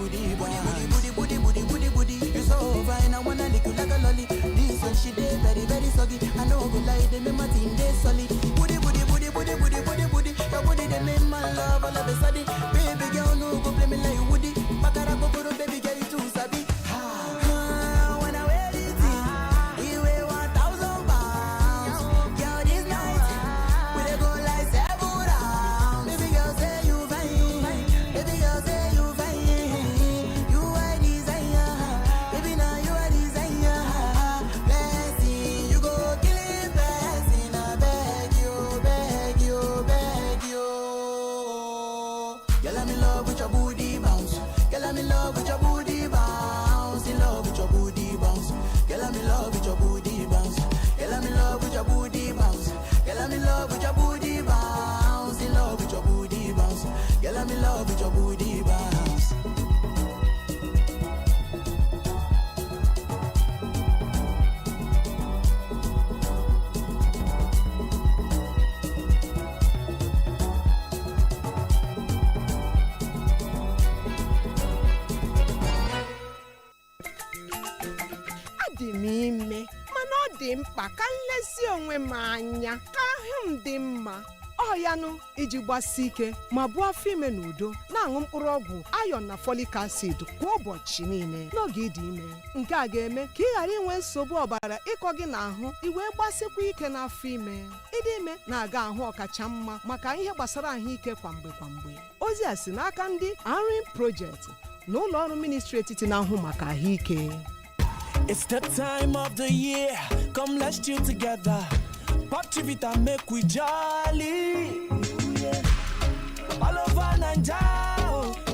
booty bounce. Booty. You so fine, I wanna lick you like a lolly. This one she did very, very soggy. I know go lie, they make my team they solid. Booty. Your booty they make my love all of a sudden. Baby girl, no go play me like Woody. Bakara go baby girl, you too sabi. When I wear this thing, you weigh 1,000 pounds. Girl, this night we dey go like 7 rounds. Baby girl, say you fine. Baby girl, say you fine. You are desire. Baby, now you are desire. Blessing, you go kill it. Blessing, I beg you. Girl, I'm in love with your booty bounce. Girl, I'm in love with your booty bounce. In love with your booty bounce. Girl, I'm in love with your booty bounce. Girl, I'm in love with your booty bounce. Girl, I'm in love with your booty bounce. In love with your booty bounce. Girl, I'm in love with your booty bounce. Adị m ime mana ọ dị mkpa ka nlezi onwe m anya ka ahụ m dị mma ọ yanụ iji gbasi ike ma bụ afọ ime n'udo na-aṅụ mkpụrụ ọgwụ iron na folic acid kwa ụbọchị niile n'oge ịdị ime nke a ga-eme ka ị ghara inwe nsogbu ọbara ịkọ gị n'ahụ iwee gbasikwa ike n'afọ ime ịdị ime na-aga ahụ ọkacha mma maka ihe gbasara ahụike kwamgbe ozi a si n'aka ndị Arin Project na ụlọ ọrụ ministri etiti na-ahụ maka ahụike. It's the time of the year. Come, let's chill together. Pop Chivita, make we jolly. All over Naija,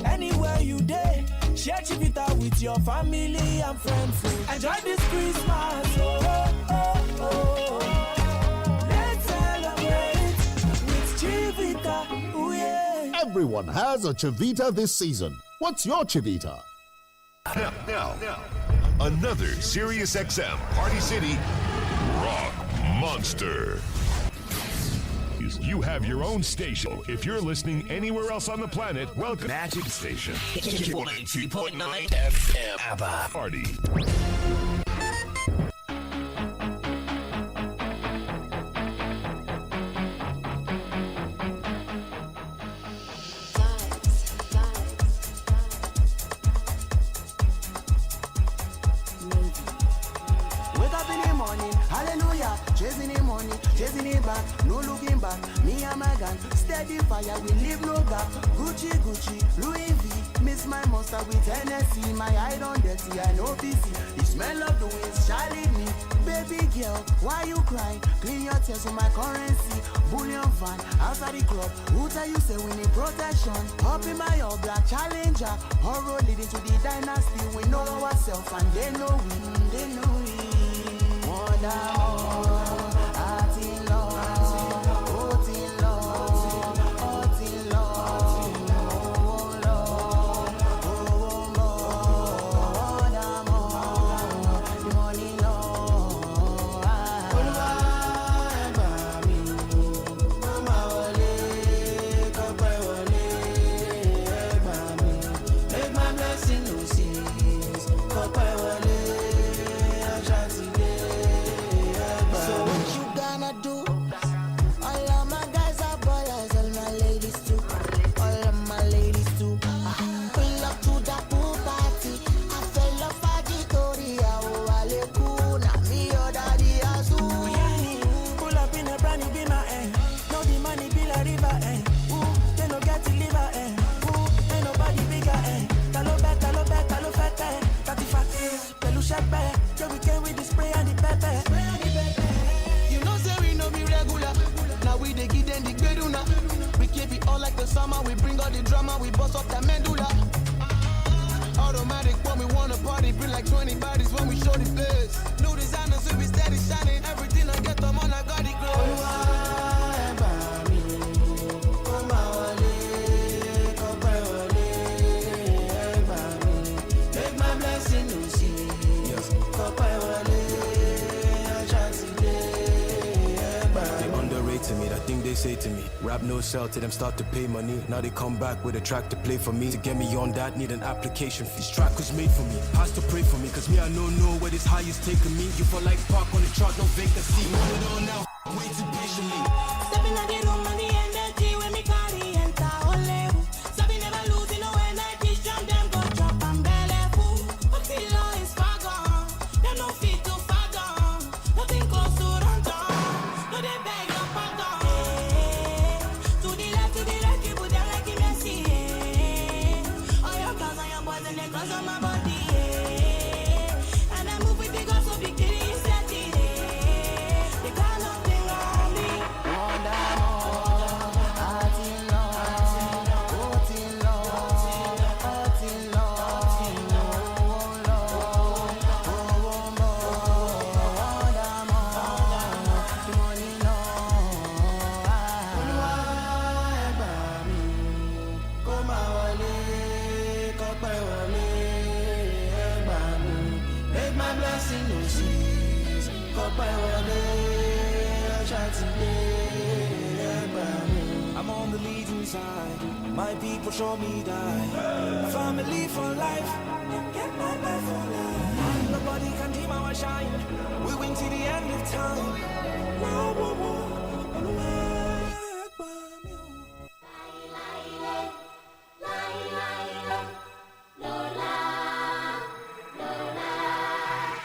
anywhere you day. Share Chivita with your family and friends. Enjoy this Christmas. Let's celebrate with Chivita. Ooh, yeah. Everyone has a Chivita this season. What's your Chivita? Now, another Sirius XM Party City Rock Monster. You have your own station. If you're listening anywhere else on the planet, welcome. Magic Station. 102.9 FM. ABBA. Party. Chasing the money, chasing it back, no looking back. Me and my gang, steady fire, we leave no gap. Gucci, Louis V, miss my monster with Hennessy. My eye on dirty, I know busy. The smell of the winds shall lead me. Baby girl, why you cry? Clean your tears with my currency. Bullion van, outside the club. Who tell you say we need protection? Up in my all black challenger. Horror leading to the dynasty. We know ourselves and they know we. Summer, we bring all the drama, we bust up that medulla. Automatic when we wanna party, bring like 20 bodies when we show the place. New designers, we be steady shining. Everything I get them on, I got it make my blessing no serious. They underrated me, that thing they say to me. Rap no sell to them, start to pay money. Now they come back with a track to play for me. To get me on that, need an application fee. This track was made for me, has to pray for me. Cause me, I don't know where this high is taking me. You feel like park on the chart, no vacancy. Move it on now, waiting patiently. Stepping out the room and the energy when me carry enter ole. Sabi never lose, you know when I teach them go drop and belly full. But the law is far gone, them no fit to far gone. Nothing close to run down, no they beg your pardon. To the left, you put them like you Messi. All your girls and your boys and they cross on my body. And I move with the girls so big, they set it. They got nothing on me. I'm on the leading side. My people show me die. Family for life. Get my life for life. Nobody can dim our shine. We win to the end of time. Whoa, whoa, whoa.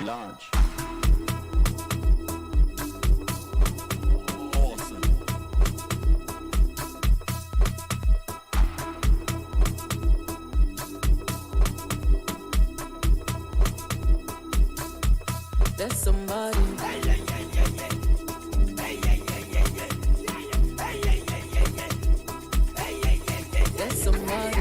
Large. There's somebody. There's somebody.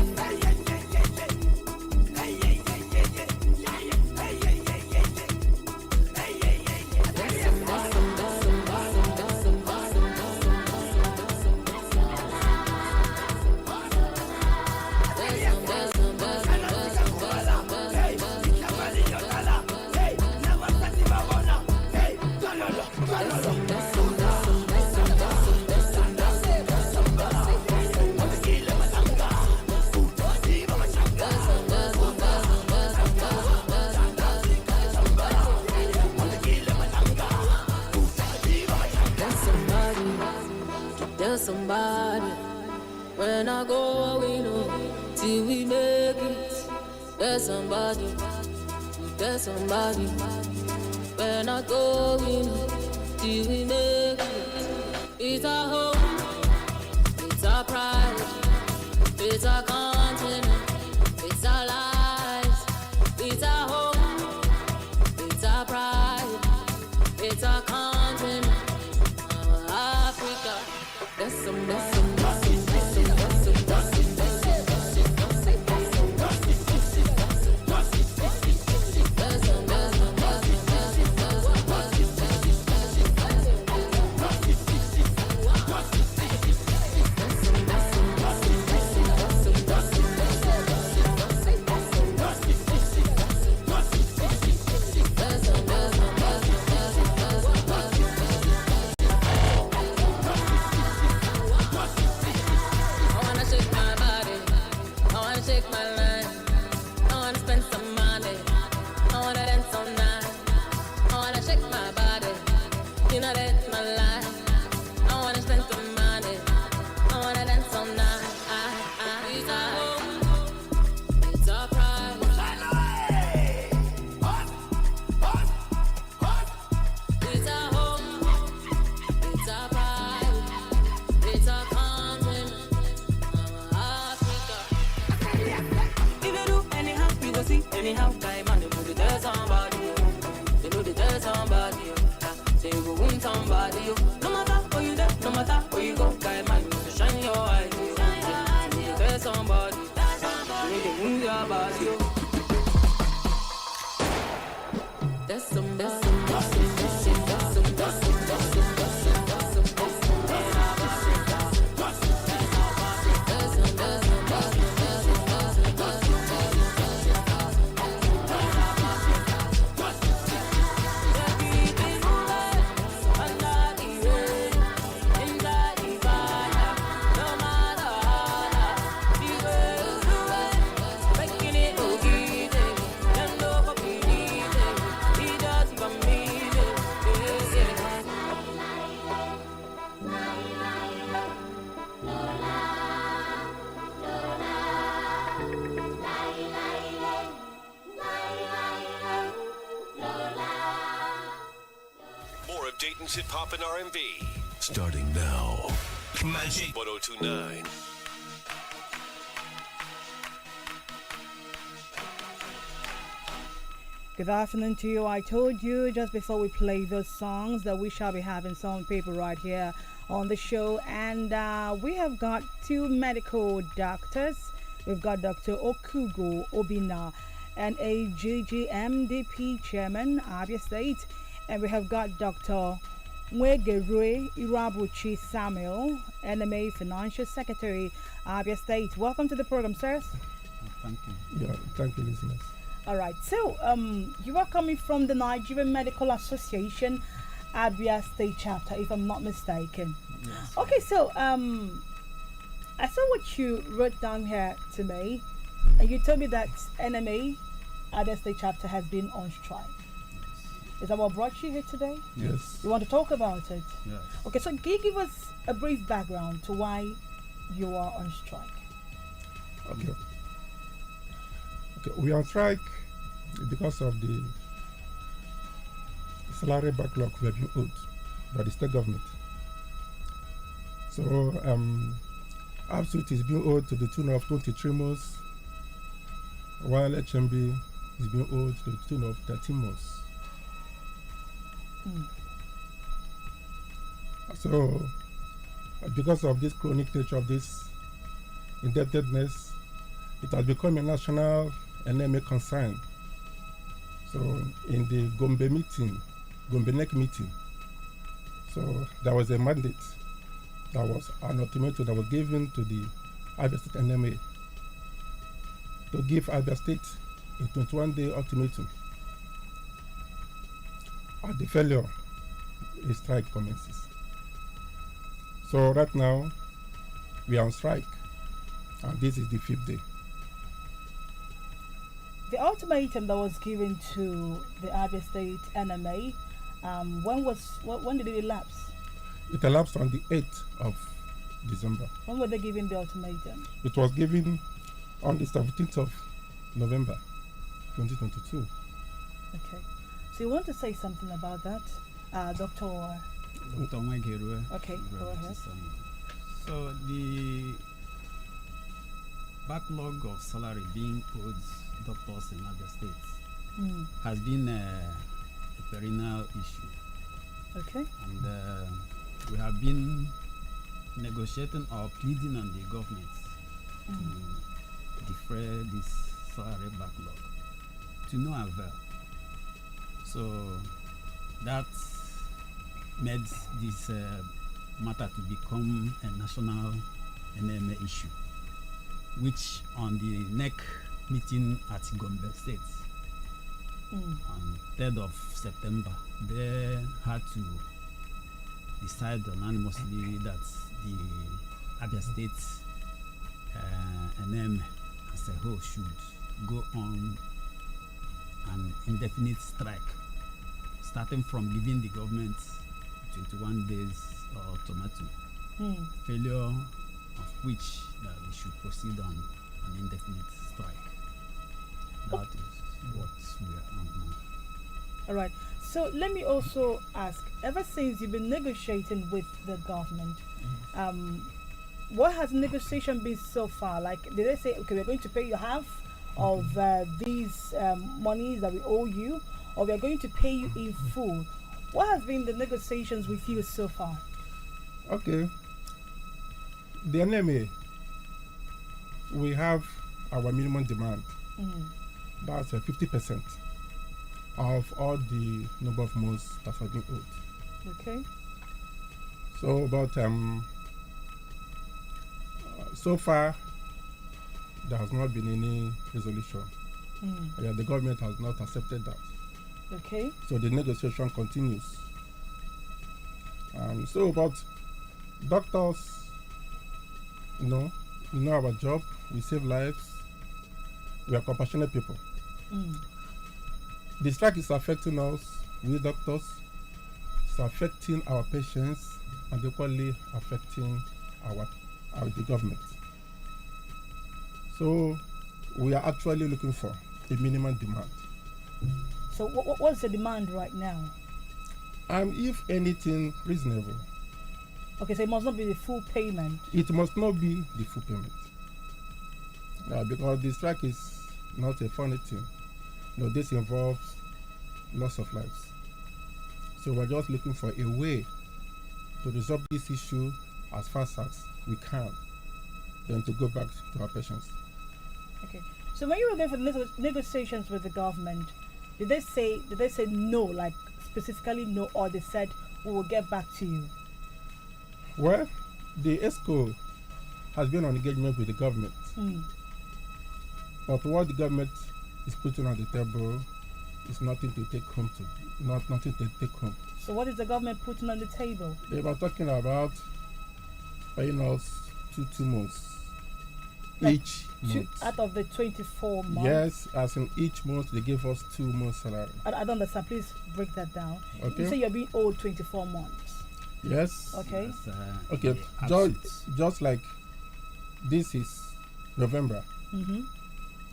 There's somebody. When I go, we know till we make it. There's somebody. There's somebody. When I go, we know till we make it. It's our home. It's our pride. It's our continent. It's our lives. It's our home. It's our pride. It's our continent. Africa. There's somebody. Anyhow, time and they know they tell somebody. They know they tell somebody. Say you go wound somebody. No matter where you there, no matter where you go, guy man, you to shine your eyes. Tell somebody. They go wound your body. That's some. Yeah. of Dayton's hip hop and R&B. Starting now. Magic 1029. Good afternoon to you. I told you just before we play those songs that we shall be having some people right here on the show, and we have got two medical doctors. We've got Dr. Okugo Obina and a GGMDP chairman, Abia State, and we have got Dr. Mwegerue Irabuchi Samuel, NMA Financial Secretary, Abia State. Welcome to the program, sirs. Thank you. Yeah, thank you, listeners. All right, so you are coming from the Nigerian Medical Association, Abia State chapter, if I'm not mistaken. Yes. Okay, so I saw what you wrote down here to me, and you told me that NMA, Abia State chapter, has been on strike. Yes. Is that what brought you here today? Yes. You want to talk about it? Yes. Okay, so can you give us a brief background to why you are on strike? Okay. We are on strike because of the salary backlog we have been owed by the state government. So, Absolute is being owed to the tune of 23 months, while HMB is being owed to the tune of 13 months. So, because of this chronic nature of this indebtedness, it has become a national NMA concern. So in the Gombe Neck meeting, so there was a mandate, that was an ultimatum that was given to the Abia State NMA to give Abia State a 21-day ultimatum. At the failure, a strike commences. So right now, we are on strike, and this is the 5th day. The ultimatum that was given to the Abia State NMA, when did it elapse? It elapsed on the 8th of December. When were they given the ultimatum? It was given on the 17th of November, 2022. Okay. So you want to say something about that, Dr. Mwegerue. Okay, go ahead. So the backlog of salary being owed doctors in Abia State has been a perennial issue. Okay. And we have been negotiating or pleading on the government to defray this salary backlog to no avail. So that made this matter to become a national NMA issue, which on the NEC meeting at Gombe State on 3rd of September, they had to decide unanimously that the Abia State NM as a whole should go on an indefinite strike, starting from giving the government 21 days ultimatum, failure of which we should proceed on an indefinite strike. That is what we are on now. All right. So let me also ask, ever since you've been negotiating with the government, what has negotiation been so far? Like, did they say, okay, we're going to pay you half of these monies that we owe you, or we are going to pay you in full? What has been the negotiations with you so far? Okay. The NMA, we have our minimum demand. That's 50% of all the number of months that have been owed. Okay. So about so far there has not been any resolution. Yeah, the government has not accepted that. Okay. So the negotiation continues. So about doctors, you know our job, we save lives, we are compassionate people. The strike is affecting us, we doctors, it's affecting our patients, and equally affecting the government. So we are actually looking for a minimum demand. So what's the demand right now? If anything reasonable. Okay, so it must not be the full payment. It must not be the full payment. Because the strike is not a funny thing. No, this involves loss of lives. So we're just looking for a way to resolve this issue as fast as we can, then to go back to our patients. Okay. So when you were going for the negotiations with the government, did they say no, like specifically no, or they said we will get back to you? Well, the ESCO has been on engagement with the government. But what the government is putting on the table is nothing to take home nothing to take home. So what is the government putting on the table? They were talking about paying us two months. Like each month. Out of the 24 months? Yes, as in each month they give us 2 months salary. I don't understand. Please break that down. Okay. You say you're being owed 24 months. Yes. Okay. Okay. Just like this is November.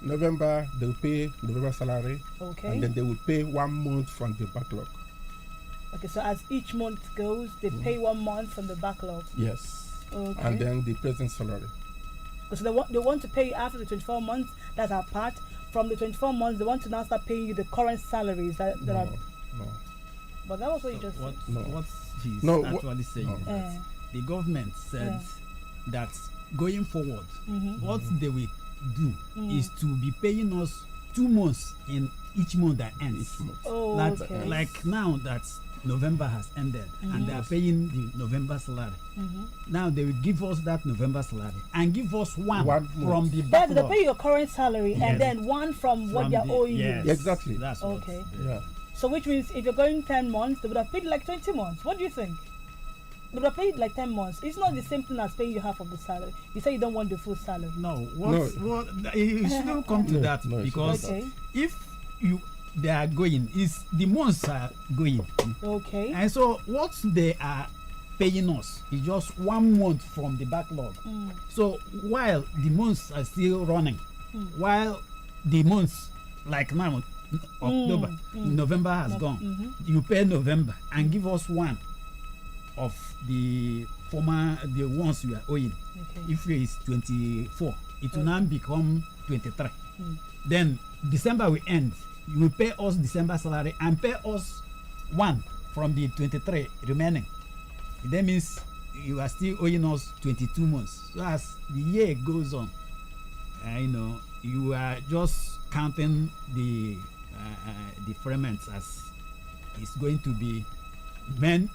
November they will pay November salary. Okay. And then they will pay 1 month from the backlog. Okay, so as each month goes, they pay 1 month from the backlog. Yes. Okay. And then the present salary. So they want to pay you after the 24 months. That's our part. From the 24 months, they want to now start paying you the current salaries that are. No. But that was what you just said. What he's actually saying is that the government said that going forward, what they will do is to be paying us 2 months in each month that ends. Oh, okay. Like now that November has ended and they are paying the November salary. Now they will give us that November salary and give us one from the backlog. They pay your current salary and then one from what they're owing you. Exactly. That's okay. Yeah. So which means if you're going 10 months, they would have paid like 20 months. What do you think? They would have paid like 10 months. It's not the same thing as paying you half of the salary. You say you don't want the full salary. No. You shouldn't come to that because if they are going, is the months are going. Okay. And so what they are paying us is just 1 month from the backlog. So while the months are still running, while the months like now October, November has gone, you pay November and give us one of the ones you are owing. If it is 24, it will now become 23. Then December will end. You will pay us December salary and pay us one from the 23 remaining. That means you are still owing us 22 months. So as the year goes on, you are just counting the deferments as it's going to be when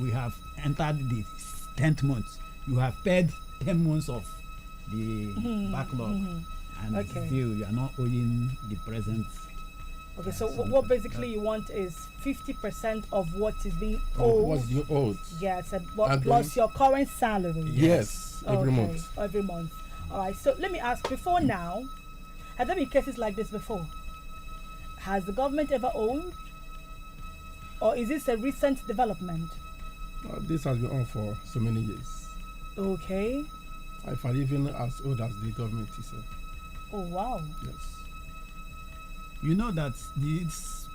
we have entered the 10th month. You have paid 10 months of the backlog and still you are not owing the present. Okay, so what basically you want is 50% of what is being owed. What's you owed? Yes, and plus your current salary. Yes, every month. Every month. All right, so let me ask, before now, have there been cases like this before? Has the government ever owed? Or is this a recent development? This has been on for so many years. Okay. I find even as old as the government itself. Oh, wow. Yes. You know that this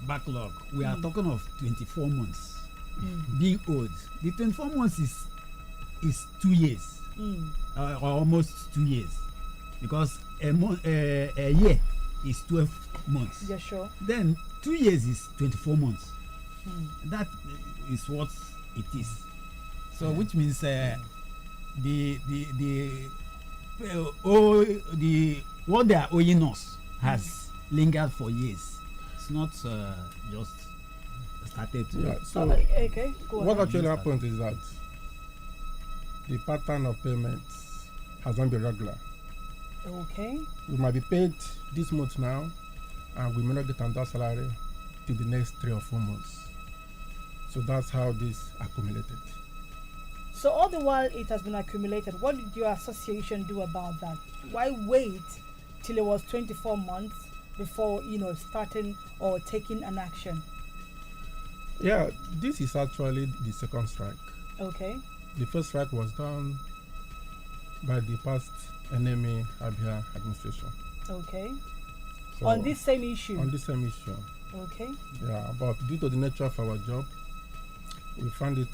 backlog, we are talking of 24 months being owed. The 24 months is 2 years, or almost 2 years, because a year is 12 months. Yeah, sure. Then 2 years is 24 months. That is what it is. So which means what they are owing us has lingered for years. It's not just started to. Yeah, so okay, go what ahead. actually happened is that the pattern of payments has not been regular. Okay. We might be paid this month now, and we may not get another salary till the next 3 or 4 months. So that's how this accumulated. So all the while it has been accumulated, what did your association do about that? Why wait till it was 24 months before starting or taking an action? Yeah, this is actually the second strike. Okay. The first strike was done by the past enemy Abia administration. Okay. So on this same issue? On this same issue. Okay. Yeah, but due to the nature of our job, we found it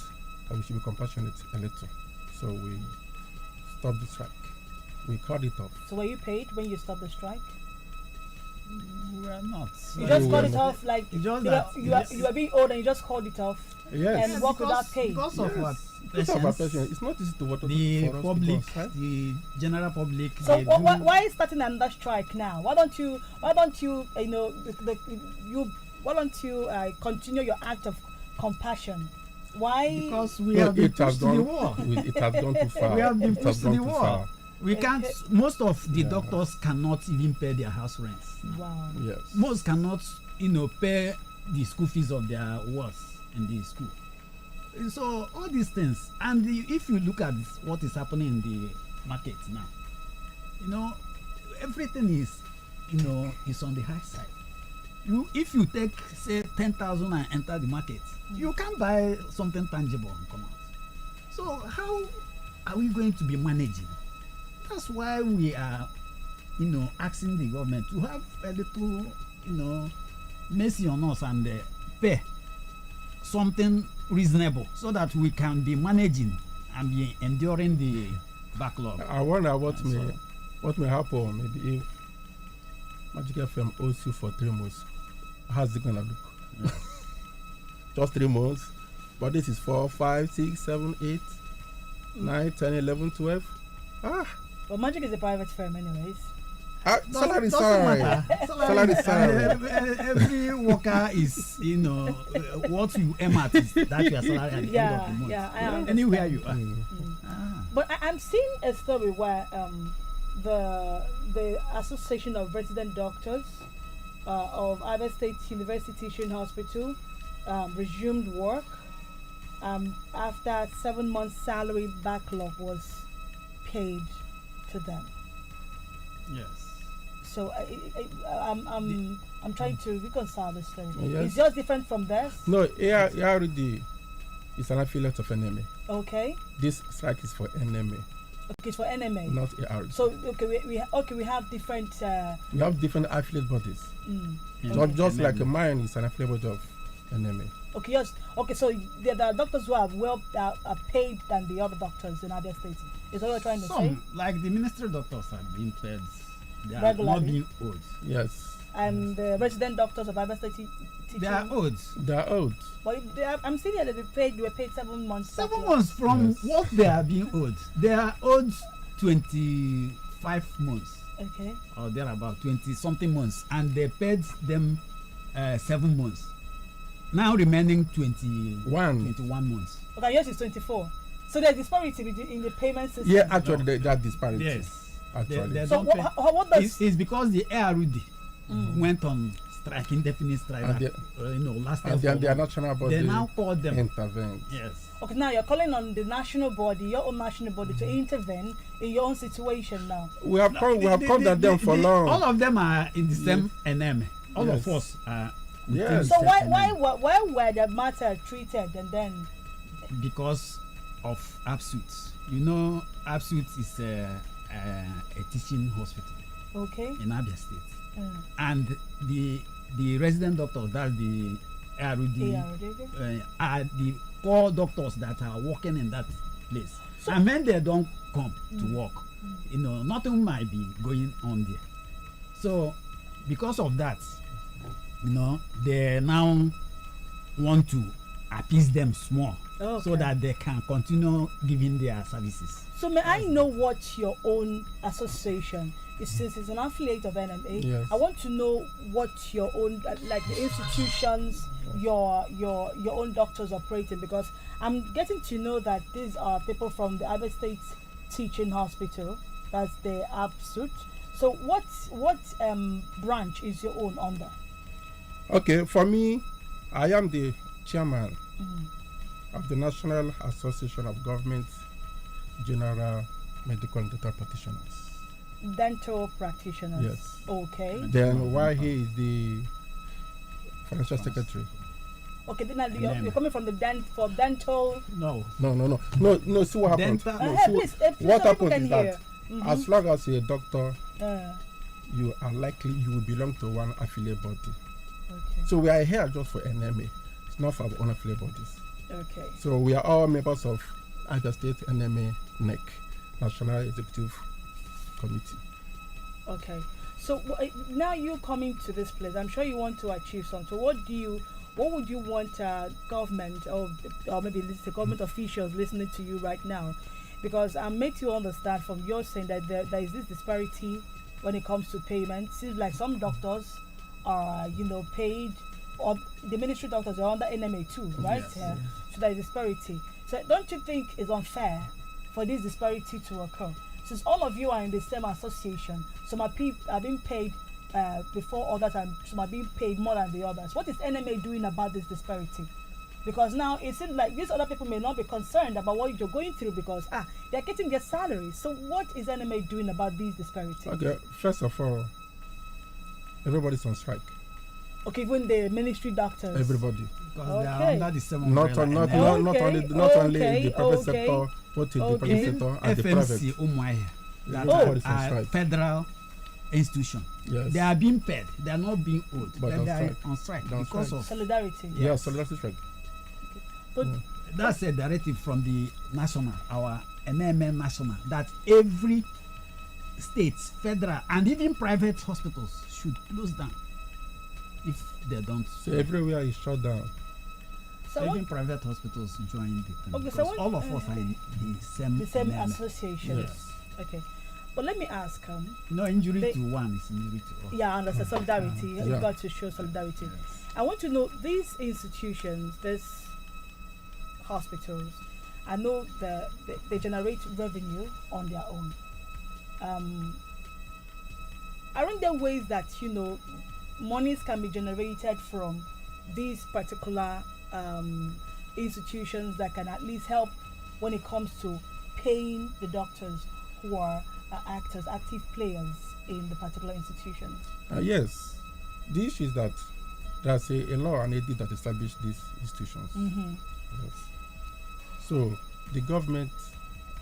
that we should be compassionate a little. So we stopped the strike. We cut it off. So were you paid when you stopped the strike? We are not. You just called it off like you are being old and you just called it off. Yes. And work without pay. Because of what? Because of our passion. It's not easy to work The for us public, to go outside. the general public. So they why is starting another strike now? Why don't you continue your act of compassion? Why? Because we have been pushed to the wall. It has gone too far. We have been It has pushed to gone the too wall. far. We can't. Most of the doctors cannot even pay their house rents. Wow. Yes. Most cannot, pay the school fees of their wards in the school. So all these things, and if you look at what is happening in the market now, everything is, is on the high side. If you take say 10,000 and enter the market, you can't buy something tangible and come out. So how are we going to be managing? That's why we are, asking the government to have a little, mercy on us and pay something reasonable so that we can be managing and be enduring the backlog. I wonder what may happen maybe if Magic FM owes you for 3 months. How's it gonna look? Just 3 months, but this is 4, 5, 6, 7, 8, 9, 10, 11, 12. But Magic is a private firm, anyways. Salary. Every worker is, what you aim at is that your salary at the end of the month. Yeah, anywhere you are. But I'm seeing a story where the Association of Resident Doctors of Iowa State University Teaching Hospital resumed work after 7 months' salary backlog was paid to them. Yes. So I'm trying to reconcile this story. Yes. It's just different from this. No, ARD is an affiliate of NMA. Okay. This strike is for NMA. Okay, it's for NMA. Not ARD. So we have different. We have different affiliate bodies. Okay. Just like mine is an affiliate body of NMA. Okay, yes. Okay, so there are doctors who are are paid than the other doctors in Abia State. Is that what you're trying to say? Like the ministry doctors are being paid. They are Regularly. not being owed. Yes. And the resident doctors of Abia State They are owed. They are owed. But I'm seeing that they were paid 7 months. 7 months from what they are being owed. They are owed 25 months. Okay. Or thereabout 20 something months, and they paid them 7 months. Now remaining 21 months. Okay, yours is 24. So there's disparity in the payment system. Yeah, actually, there are disparities. Yes. Actually. They so don't what does it's because the ARUD went on strike, indefinite strike, last and year. their national body They now called them. intervened. Yes. Okay, now you're calling on the national body, your own national body, to intervene in your own situation now. We have called on them for long. All of them are in the same NM. All of us are. Yes. So why were the matter treated and then? Because of ABSUT. ABSUT is a teaching hospital. Okay. In Abia State. And the resident doctors, that's the ARUD, are the core doctors that are working in that place. So, and when they don't come to work, nothing might be going on there. So because of that, they now want to appease them small, so that they can continue giving their services. So may I know what your own association is? Since it's an affiliate of NMA, yes. I want to know what your own, like the institutions, your own doctors operating, because I'm getting to know that these are people from the Abia State Teaching Hospital, that's the ABSUT. So what branch is your own under? Okay, for me, I am the chairman of the National Association of Government General Medical and Dental Practitioners. Dental practitioners. Yes. Okay. Then why he is the financial secretary? Okay, then you're coming from the dental. No. See what happens. What happens is that as long as you're a doctor, you are likely you will belong to one affiliate body. Okay. So we are here just for NMA. It's not for our own affiliate bodies. Okay. So we are all members of Abia State NMA NEC, National Executive Committee. Okay. So now you're coming to this place. I'm sure you want to achieve something. So what would you want government or maybe the government officials listening to you right now? Because I make you understand from your saying that there is this disparity when it comes to payment. Seems like some doctors are, paid, or the ministry doctors are under NMA too, right? Yes. So there is disparity. So don't you think it's unfair for this disparity to occur? Since all of you are in the same association, some are being paid before others, and some are being paid more than the others. What is NMA doing about this disparity? Because now it seems like these other people may not be concerned about what you're going through because they're getting their salaries. So what is NMA doing about these disparities? Okay, first of all, everybody's on strike. Okay, even the ministry doctors. Everybody. Because they are under the same not umbrella. not only in the private sector, but in the private sector and the private. FMC Umuahia, that Everybody's on are strike. federal institution. Yes. They are being paid. They are not being owed. But on they are strike. on strike They're on because strike. of solidarity. Yeah, solidarity strike. But that's a directive from the national, our NMN national, that every state, federal, and even private hospitals should close down if they don't. So everywhere is shut down. So even private hospitals join the thing. Okay, because so all of us are in the same NMN. association. Yes. Okay. But let me ask no injury to one is injury to all. Yeah, and that's a solidarity. Yeah. You've got to show solidarity. Yes. I want to know these institutions, these hospitals, I know they generate revenue on their own. Aren't there ways that monies can be generated from these particular institutions that can at least help when it comes to paying the doctors who are actors, active players in the particular institutions? Yes. The issue is that there's a law and edit that established these institutions. Mm-hmm. Yes. So the government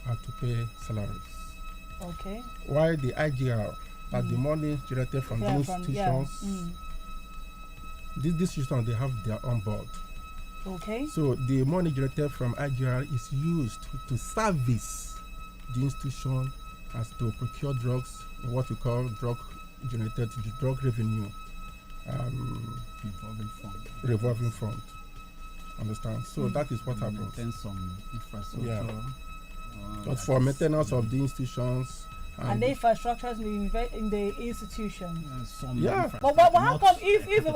had to pay salaries. Okay. While the IGR, that the money generated from the institutions, these institutions, they have their own board. Okay. So the money generated from IGR is used to service the institution as to procure drugs, what we call drug revenue, revolving fund. Understand? So that is what happens. Maintain some infrastructure. Yeah. But for maintenance of the institutions. And the infrastructures in the institution. Yeah. But how come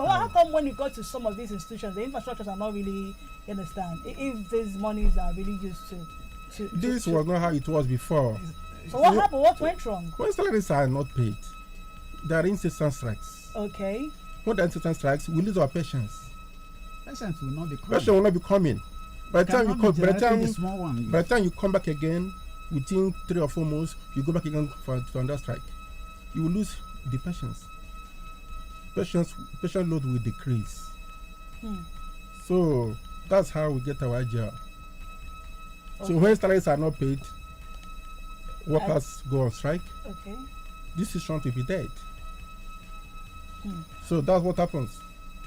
how come when you go to some of these institutions, the infrastructures are not really, you understand? If these monies are really used to this was not how it was before. So what happened? What went wrong? When salaries are not paid, there are incessant strikes. Okay. When there are incessant strikes, we lose our patients. Patients will not be coming. Patients will not be coming. By the time you come, by the time you come back again, within 3 or 4 months, you go back again to another strike. You will lose the patients. Patient load will decrease. So that's how we get our IGR. Okay. So when salaries are not paid, workers go on strike. Okay. this is to be dead. So that's what happens.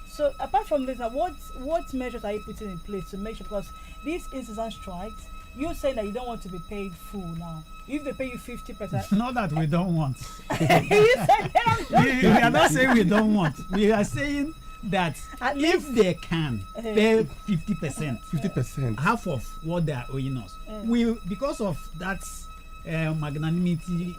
So apart from this, what measures are you putting in place to make sure, because these incessant strikes, you're saying that you don't want to be paid full now. If they pay you 50%. Not that we don't want. we are not saying we don't want. We are saying that if they can pay 50%, 50%, half of what they are owing us, we, because of that magnanimity,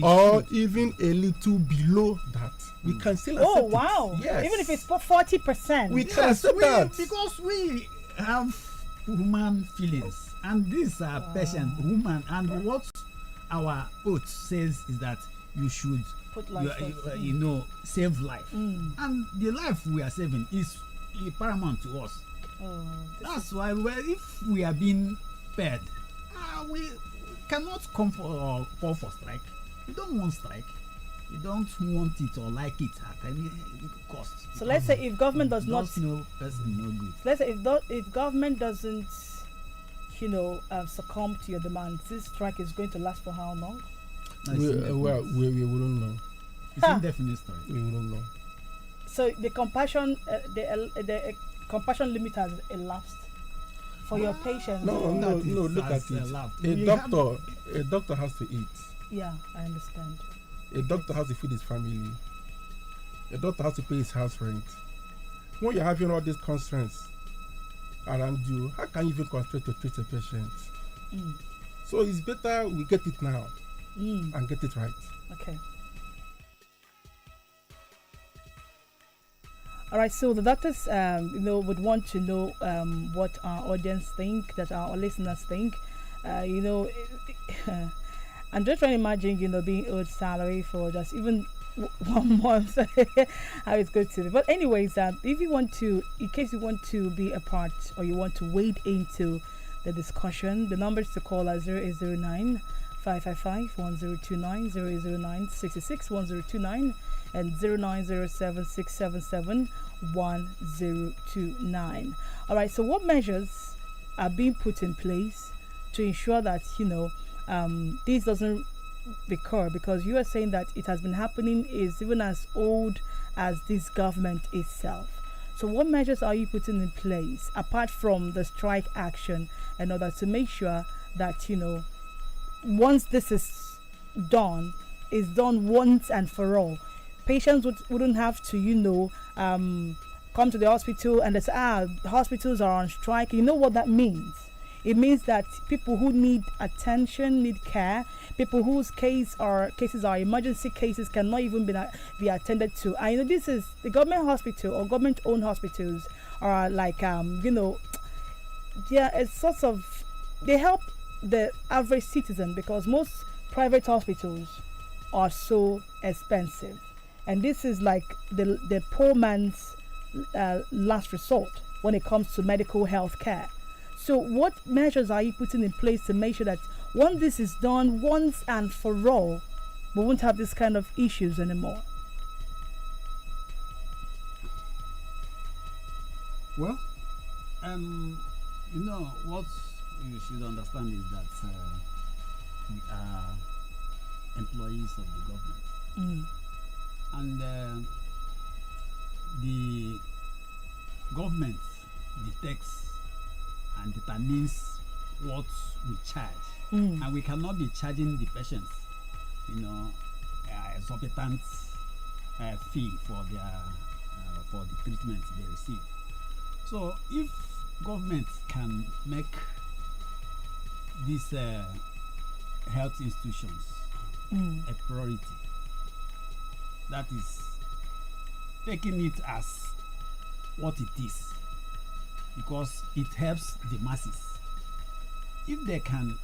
or even a little below that, we can still accept it. Wow! Yes. Even if it's 40%, we can accept that, because we have human feelings, and these are patient human, and what our oath says is that you should put life save life, and the life we are saving is paramount to us. That's why if we are being paid, we cannot come for strike. We don't want strike. We don't want it or like it at any cost. So let's say if government does not, no person, no good. Let's say if government doesn't, succumb to your demands, this strike is going to last for how long? We wouldn't know. It's indefinite strike. We wouldn't know. So the compassion, compassion limit has elapsed for your patients. No. Look at it. A doctor has to eat. Yeah, I understand. A doctor has to feed his family. A doctor has to pay his house rent. When you're having all these constraints around you, how can you even concentrate to treat a patient? So it's better we get it now and get it right. Okay. All right, so the doctors, would want to know what our audience think, that our listeners think. I'm just trying to imagine, being owed salary for just even 1 month, how it's going to be. But anyways, if you want to, in case you want to be a part or you want to wade into the discussion, the numbers to call are 0809 555 1029, 009 66 1029, and 0907 677 1029. All right, so what measures are being put in place to ensure that this doesn't recur? Because you are saying that it has been happening is even as old as this government itself. So what measures are you putting in place apart from the strike action in order to make sure that once this is done, is done once and for all? Patients wouldn't have to come to the hospital and they say, hospitals are on strike. You know what that means? It means that people who need attention, need care, people whose cases are emergency cases cannot even be attended to. I know this is the government hospital or government-owned hospitals are like it's sort of, they help the average citizen because most private hospitals are so expensive, and this is like the poor man's last resort when it comes to medical health care. So what measures are you putting in place to make sure that once this is done once and for all, we won't have this kind of issues anymore? Well, what you should understand is that we are employees of the government. And the government detects and determines what we charge, and we cannot be charging the patients, exorbitant fee for the treatment they receive. So if government can make these health institutions a priority, that is taking it as what it is, because it helps the masses. If they can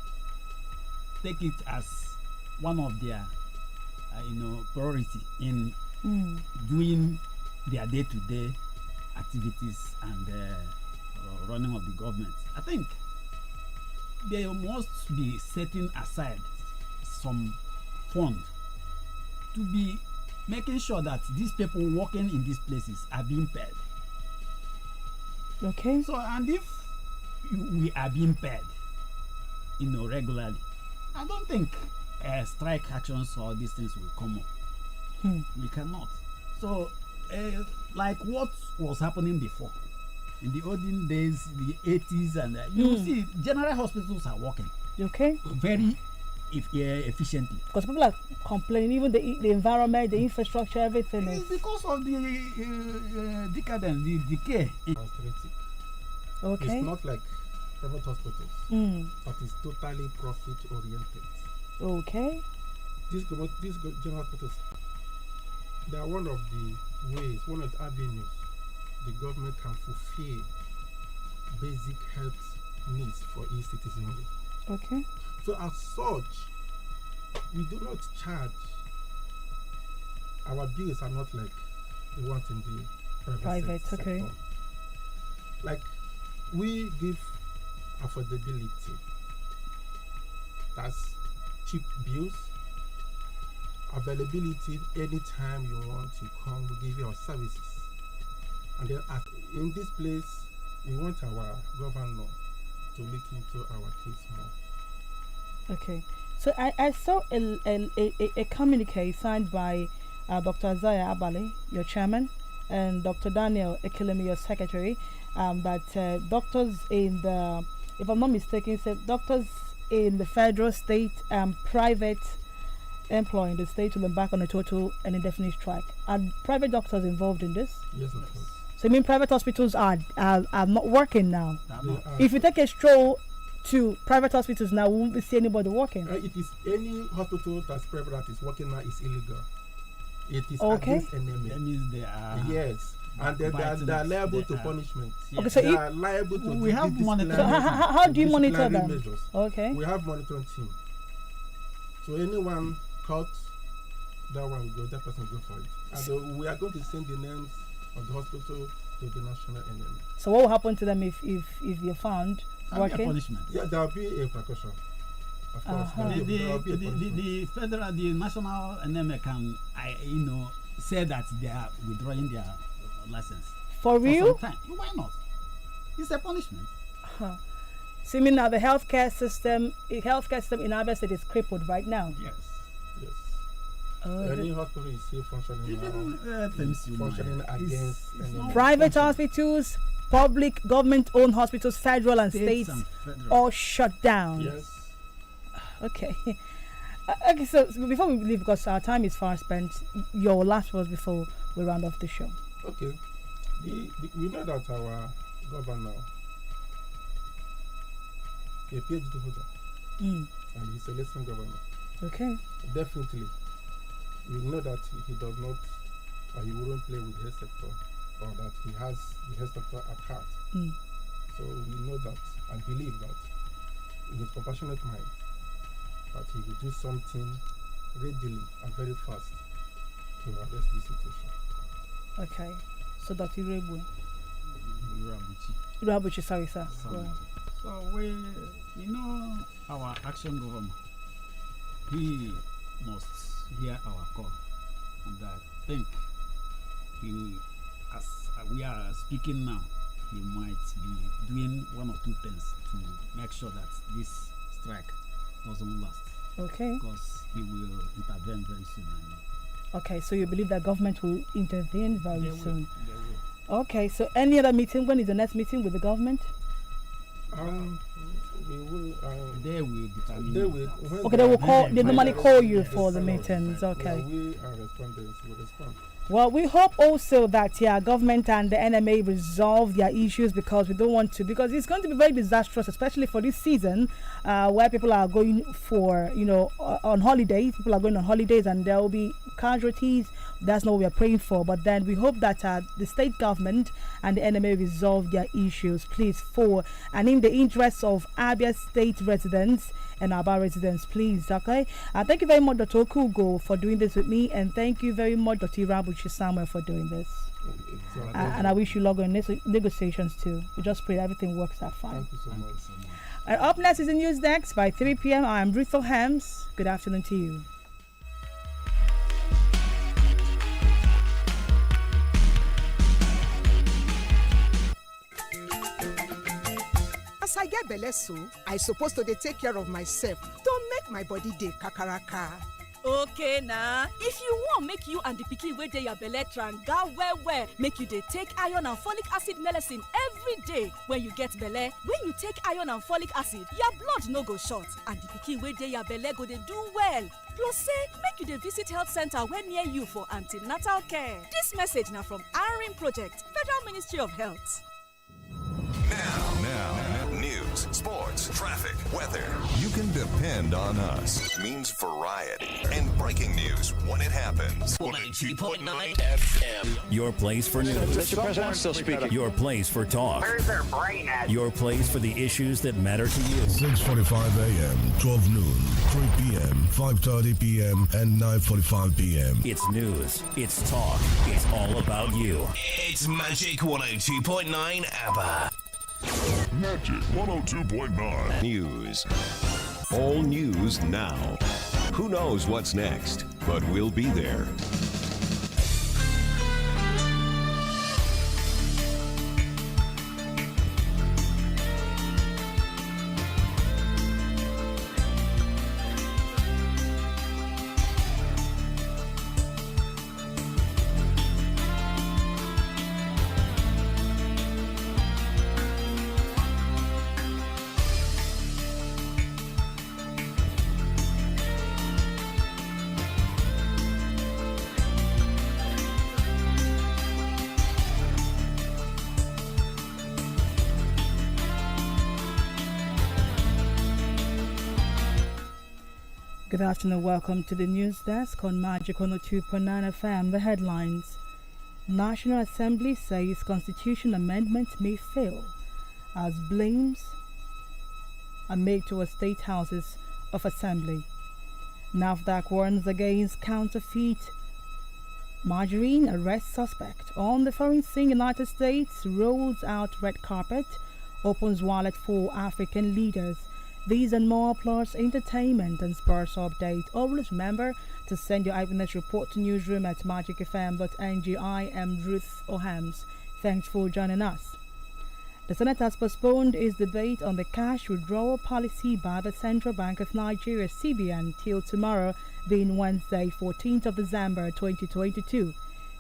take it as one of their priority in doing their day-to-day activities and running of the government, I think they must be setting aside some fund to be making sure that these people working in these places are being paid. Okay. So, and if we are being paid, regularly, I don't think strike actions or these things will come up. We cannot. So, like what was happening before, in the olden days, the 80s, and you see, general hospitals are working. Okay. Very efficiently. Because people are complaining, even the environment, the infrastructure, everything is because of the decadence, the decay. Okay. It's not like private hospitals, but it's totally profit oriented. Okay. These general hospitals, they are one of the ways, one of the avenues the government can fulfill basic health needs for its citizenry. Okay. So as such, we do not charge. Our bills are not like the ones in the private sector. Okay. Like, we give affordability. That's cheap bills. Availability, anytime you want to come, we give you our services. And then in this place, we want our governor to look into our case more. Okay. So I saw a communique signed by Dr. Isaiah Abale, your chairman, and Dr. Daniel Ekelemi, your secretary, that doctors in the, if I'm not mistaken, said doctors in the federal, state, and private employee in the state will embark on a total and indefinite strike. Are private doctors involved in this? Yes, of course. So you mean private hospitals are not working now? They are. If you take a stroll to private hospitals now, we won't see anybody working. It is any hospital that's private that is working now is illegal. It is Okay. against NMA. That means they are. Yes. And then they are liable to punishment. Okay, so they are liable to we have monitoring. So how do you monitor them? Measures. Okay. We have monitoring team. So anyone caught, that one will go, that person will go for it. And we are going to send the names of the hospital to the national NMA. So what will happen to them if you're found working? Punishment. Yeah, there will be a precaution. Of course, there will be a punishment. The federal, the national NMA can, say that they are withdrawing their license. For real? some time. Why not? It's a punishment. Huh. So you mean now the healthcare system in Abia State is crippled right now? Yes. Any hospital is still functioning Even functioning against NMA. Private hospitals, public government-owned hospitals, federal and States states, and federal. all shut down. Yes. Okay. Okay, so before we leave, because our time is far spent, your last words before we round off the show. Okay. We know that our governor, a PhD holder, and he's a lesson governor. Okay. Definitely. We know that he does not, or he wouldn't play with the health sector, or that he has the health sector at heart. So we know that and believe that in his compassionate mind, that he will do something readily and very fast to address this situation. Okay. So Dr. Irebu. Irabuchi. Irabuchi, sorry, sir. So we our action government, he must hear our call, and I think he, as we are speaking now, he might be doing one or two things to make sure that this strike doesn't last. Okay. Because he will intervene very soon. I know. Okay, so you believe that government will intervene very They soon? They will. Okay, so any other meeting? When is the next meeting with the government? We will. They will determine. They will. Okay, they will call. They normally call you for the meetings. Okay. We are respondents. We respond. Well, we hope also that government and the NMA resolve their issues, because we don't want to, because it's going to be very disastrous, especially for this season, where people are going for, on holidays. People are going on holidays, and there will be casualties. That's not what we are praying for. But then we hope that the state government and the NMA resolve their issues, please, for and in the interests of Abia State residents and Aba residents, please. Okay. Thank you very much, Dr. Okugo, for doing this with me, and thank you very much, Dr. Irabuchi Samuel, for doing this. And I wish you luck on negotiations too. We just pray that everything works out fine. Thank you so much. And up next is the news next by 3 p.m. I'm Ruth Hams. Good afternoon to you. As I get belle so, I suppose to dey take care of myself to make my body dey kakaraka. Okay na, if you wan make you and the pikin wey dey your belle tranga well, make you dey take iron and folic acid medicine every day when you get belle. When you take iron and folic acid, your blood no go short, and the pikin wey dey your belle go dey do well. Plus say make you dey visit health center wey near you for antenatal care. Dis message na from ARIM Project, Federal Ministry of Health. Now, news, sports, traffic, weather. You can depend on us. Means variety and breaking news when it happens. 102.9 FM. Your place for news. Mr. President, I'm still speaking. Your place for talk. Where's their brain at? Your place for the issues that matter to you. 6:45 a.m., 12 noon, 3 p.m., 5:30 p.m., and 9:45 p.m. It's news. It's talk. It's all about you. It's Magic 102.9 ABBA. Magic 102.9 News. All news now. Who knows what's next, but we'll be there. Good afternoon, welcome to the news desk on Magic 102.9 FM. The headlines. National Assembly says Constitution Amendment may fail as blames are made towards state houses of assembly. NAFDAC warns against counterfeit margarine, arrests suspect. On the foreign scene, United States rolls out red carpet, opens wallet for African leaders. These and more plus entertainment and sports update. Always remember to send your eyewitness report to newsroom at magicfm.ng. I am Ruth Ohams. Thanks for joining us. The Senate has postponed its debate on the cash withdrawal policy by the Central Bank of Nigeria (CBN) till tomorrow, being Wednesday, 14th of December 2022.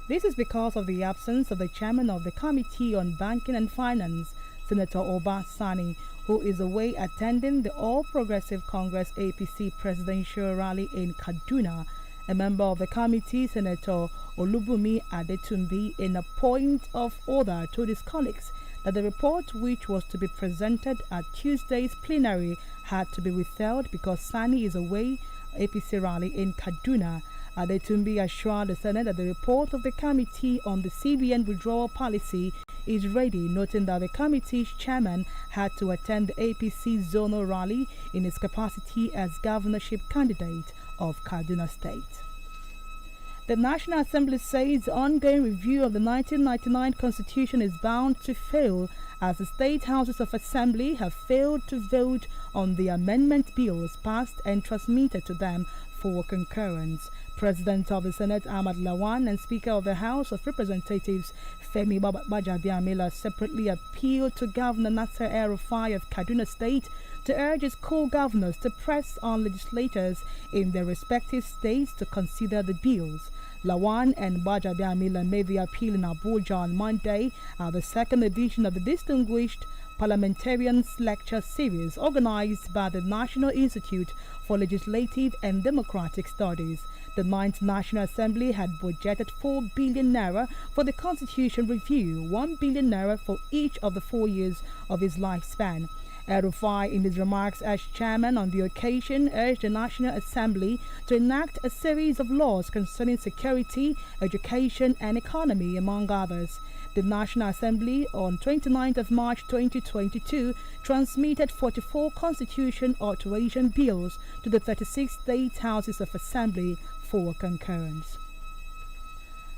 This is because of the absence of the chairman of the Committee on Banking and Finance, Senator Oba Sani, who is away attending the All Progressive Congress APC presidential rally in Kaduna. A member of the committee, Senator Olubumi Adetumbi, in a point of order, told his colleagues that the report, which was to be presented at Tuesday's plenary, had to be withheld because Sani is away APC rally in Kaduna. Adetumbi assured the Senate that the report of the Committee on the CBN withdrawal policy is ready, noting that the committee's chairman had to attend the APC zonal rally in his capacity as governorship candidate of Kaduna State. The National Assembly says the ongoing review of the 1999 Constitution is bound to fail as the state houses of assembly have failed to vote on the amendment bills passed and transmitted to them for concurrence. President of the Senate Ahmad Lawan and Speaker of the House of Representatives Femi Bajabiamila separately appealed to Governor Nasser El-Rufai of Kaduna State to urge his co-governors to press on legislators in their respective states to consider the bills. Lawan and Bajabiamila made the appeal in Abuja on Monday at the second edition of the Distinguished Parliamentarians Lecture Series organized by the National Institute for Legislative and Democratic Studies. The 9th National Assembly had budgeted 4 billion naira for the Constitution review, 1 billion naira for each of the 4 years of his lifespan. El-Rufai, in his remarks as chairman on the occasion, urged the National Assembly to enact a series of laws concerning security, education, and economy, among others. The National Assembly, on 29th of March 2022, transmitted 44 constitution alteration bills to the 36 state houses of assembly for concurrence.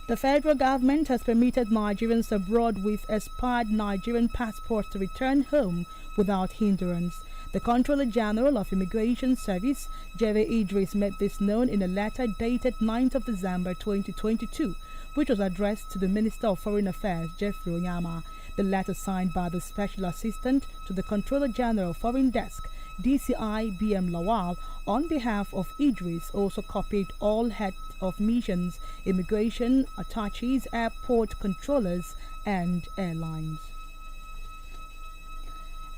The federal government has permitted Nigerians abroad with expired Nigerian passports to return home without hindrance. The Controller General of Immigration Service, Jere Idris, made this known in a letter dated 9th of December 2022, which was addressed to the Minister of Foreign Affairs, Jeffrey Onyama. The letter, signed by the Special Assistant to the Controller General Foreign Desk, DCI BM Lawal, on behalf of Idris, also copied all heads of missions, immigration attaches, airport controllers, and airlines.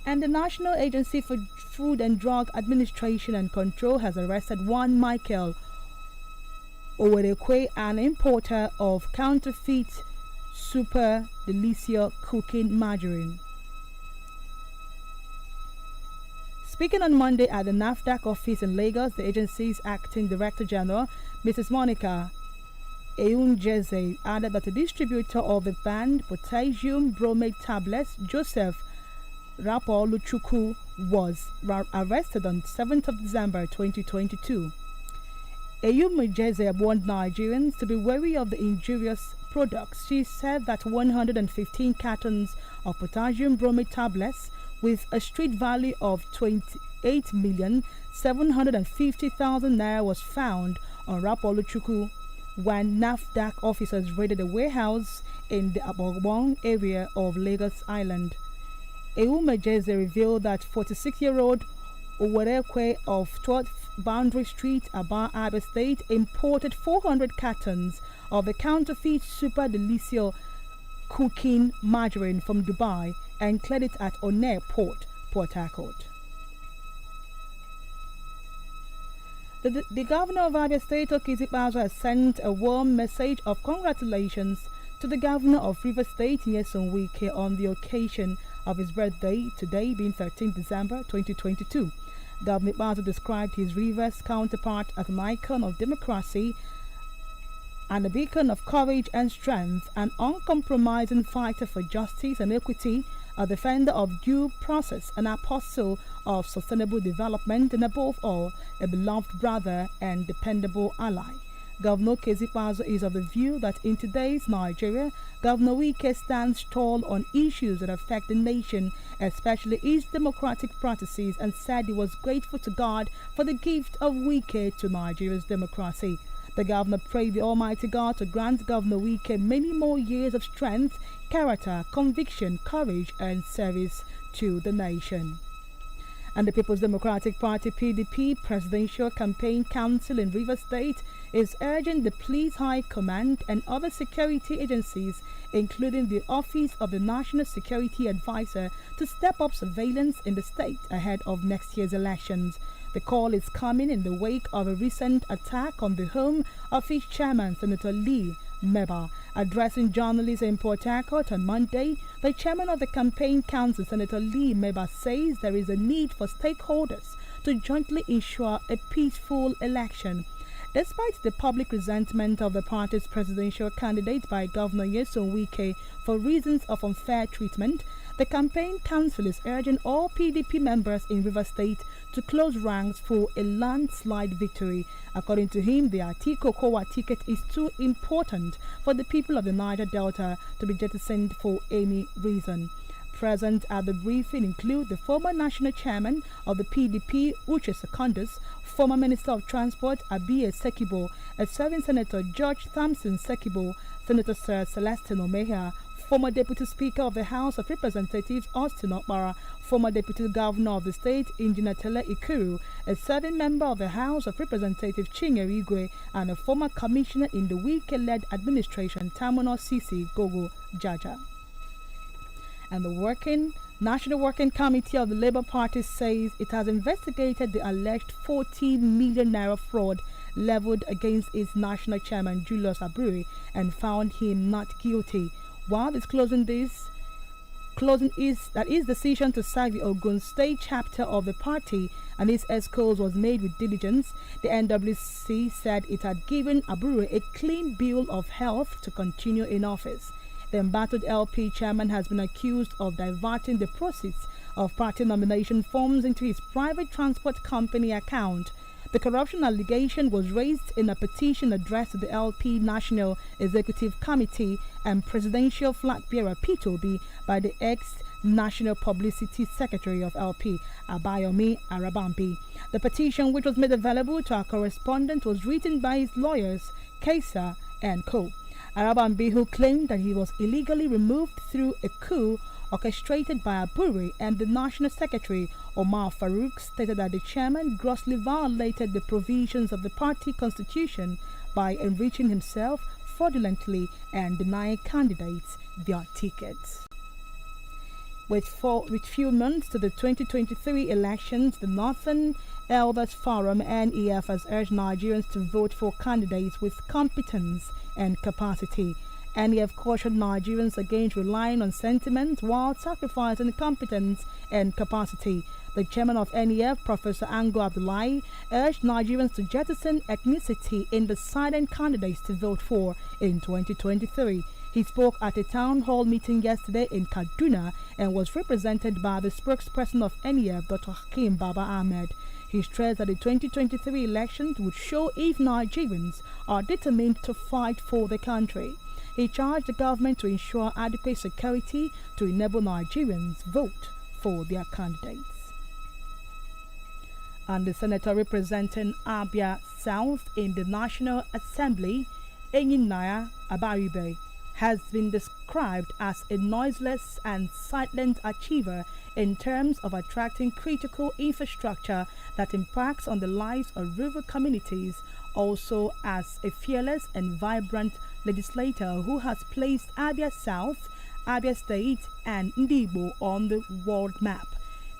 And the National Agency for Food and Drug Administration and Control has arrested one Michael Owerekwe, an importer of counterfeit Super Delicio cooking margarine. Speaking on Monday at the NAFDAC office in Lagos, the agency's acting Director General, Mrs. Monica Eunjeze, added that the distributor of the banned potassium bromate tablets, Joseph Rapoluchukwu, was arrested on 7th of December 2022. Eunjeze warned Nigerians to be wary of the injurious products. She said that 115 cartons of potassium bromate tablets with a street value of 28,750,000 naira was found on Rapoluchukwu when NAFDAC officers raided a warehouse in the Abogbon area of Lagos Island. Eumejeze revealed that 46-year-old Owerekwe of 12th Boundary Street, Aba, Abia State, imported 400 cartons of the counterfeit Super Delicio cooking margarine from Dubai and cleared it at Onair Port, Port Harcourt. The governor of Abia State, Okezi Bazo, has sent a warm message of congratulations to the governor of Rivers State, Nyesom Wike, on the occasion of his birthday, today being 13 December 2022. Governor Bazo described his Rivers counterpart as an icon of democracy and a beacon of courage and strength, an uncompromising fighter for justice and equity, a defender of due process, an apostle of sustainable development, and above all, a beloved brother and dependable ally. Governor Kezipazo is of the view that in today's Nigeria, Governor Wike stands tall on issues that affect the nation, especially its democratic practices, and said he was grateful to God for the gift of Wike to Nigeria's democracy. The governor prayed the Almighty God to grant Governor Wike many more years of strength, character, conviction, courage, and service to the nation. And the People's Democratic Party (PDP) Presidential Campaign Council in Rivers State is urging the Police High Command and other security agencies, including the Office of the National Security Advisor, to step up surveillance in the state ahead of next year's elections. The call is coming in the wake of a recent attack on the home of its chairman, Senator Lee Meba. Addressing journalists in Port Harcourt on Monday, the chairman of the campaign council, Senator Lee Meba, says there is a need for stakeholders to jointly ensure a peaceful election. Despite the public resentment of the party's presidential candidate by Governor Nyesom Wike for reasons of unfair treatment, the campaign council is urging all PDP members in Rivers State to close ranks for a landslide victory. According to him, the Atiko Kowa ticket is too important for the people of the Niger Delta to be jettisoned for any reason. Present at the briefing include the former national chairman of the PDP, Uche Secondus, former Minister of Transport, Abiy Sekibo, a serving Senator George Thompson Sekibo, Senator Sir Celestine Omeha, former Deputy Speaker of the House of Representatives, Austin Okpara, former Deputy Governor of the state, Engineer Tele Ikuru, a serving member of the House of Representatives, Chinyere Igwe, and a former commissioner in the Wike-led administration, Tamuno Sisi Gogo Jaja. And the National Working Committee of the Labour Party says it has investigated the alleged 40 million naira fraud leveled against its national chairman, Julius Abure, and found him not guilty. While disclosing its decision to sack the Ogun State chapter of the party and its escorts was made with diligence, the NWC said it had given Abure a clean bill of health to continue in office. The embattled LP chairman has been accused of diverting the proceeds of party nomination forms into his private transport company account. The corruption allegation was raised in a petition addressed to the LP National Executive Committee and Presidential Flag Bearer P2B by the ex-National Publicity Secretary of LP, Abayomi Arabambi. The petition, which was made available to our correspondent, was written by his lawyers, Kaisa and Co. Arabambi, who claimed that he was illegally removed through a coup orchestrated by Abure, and the National Secretary, Omar Farouk, stated that the chairman grossly violated the provisions of the party constitution by enriching himself fraudulently and denying candidates their tickets. With few months to the 2023 elections, the Northern Elders Forum (NEF) has urged Nigerians to vote for candidates with competence and capacity. NEF cautioned Nigerians against relying on sentiment while sacrificing competence and capacity. The chairman of NEF, Professor Ango Abdullahi, urged Nigerians to jettison ethnicity in deciding candidates to vote for in 2023. He spoke at a town hall meeting yesterday in Kaduna and was represented by the spokesperson of NEF, Dr. Hakim Baba Ahmed. He stressed that the 2023 elections would show if Nigerians are determined to fight for the country. He charged the government to ensure adequate security to enable Nigerians vote for their candidates. And the senator representing Abia South in the National Assembly, Enyinaya Abaribe, has been described as a noiseless and silent achiever in terms of attracting critical infrastructure that impacts on the lives of rural communities, also as a fearless and vibrant legislator who has placed Abia South, Abia State, and Ndibo on the world map.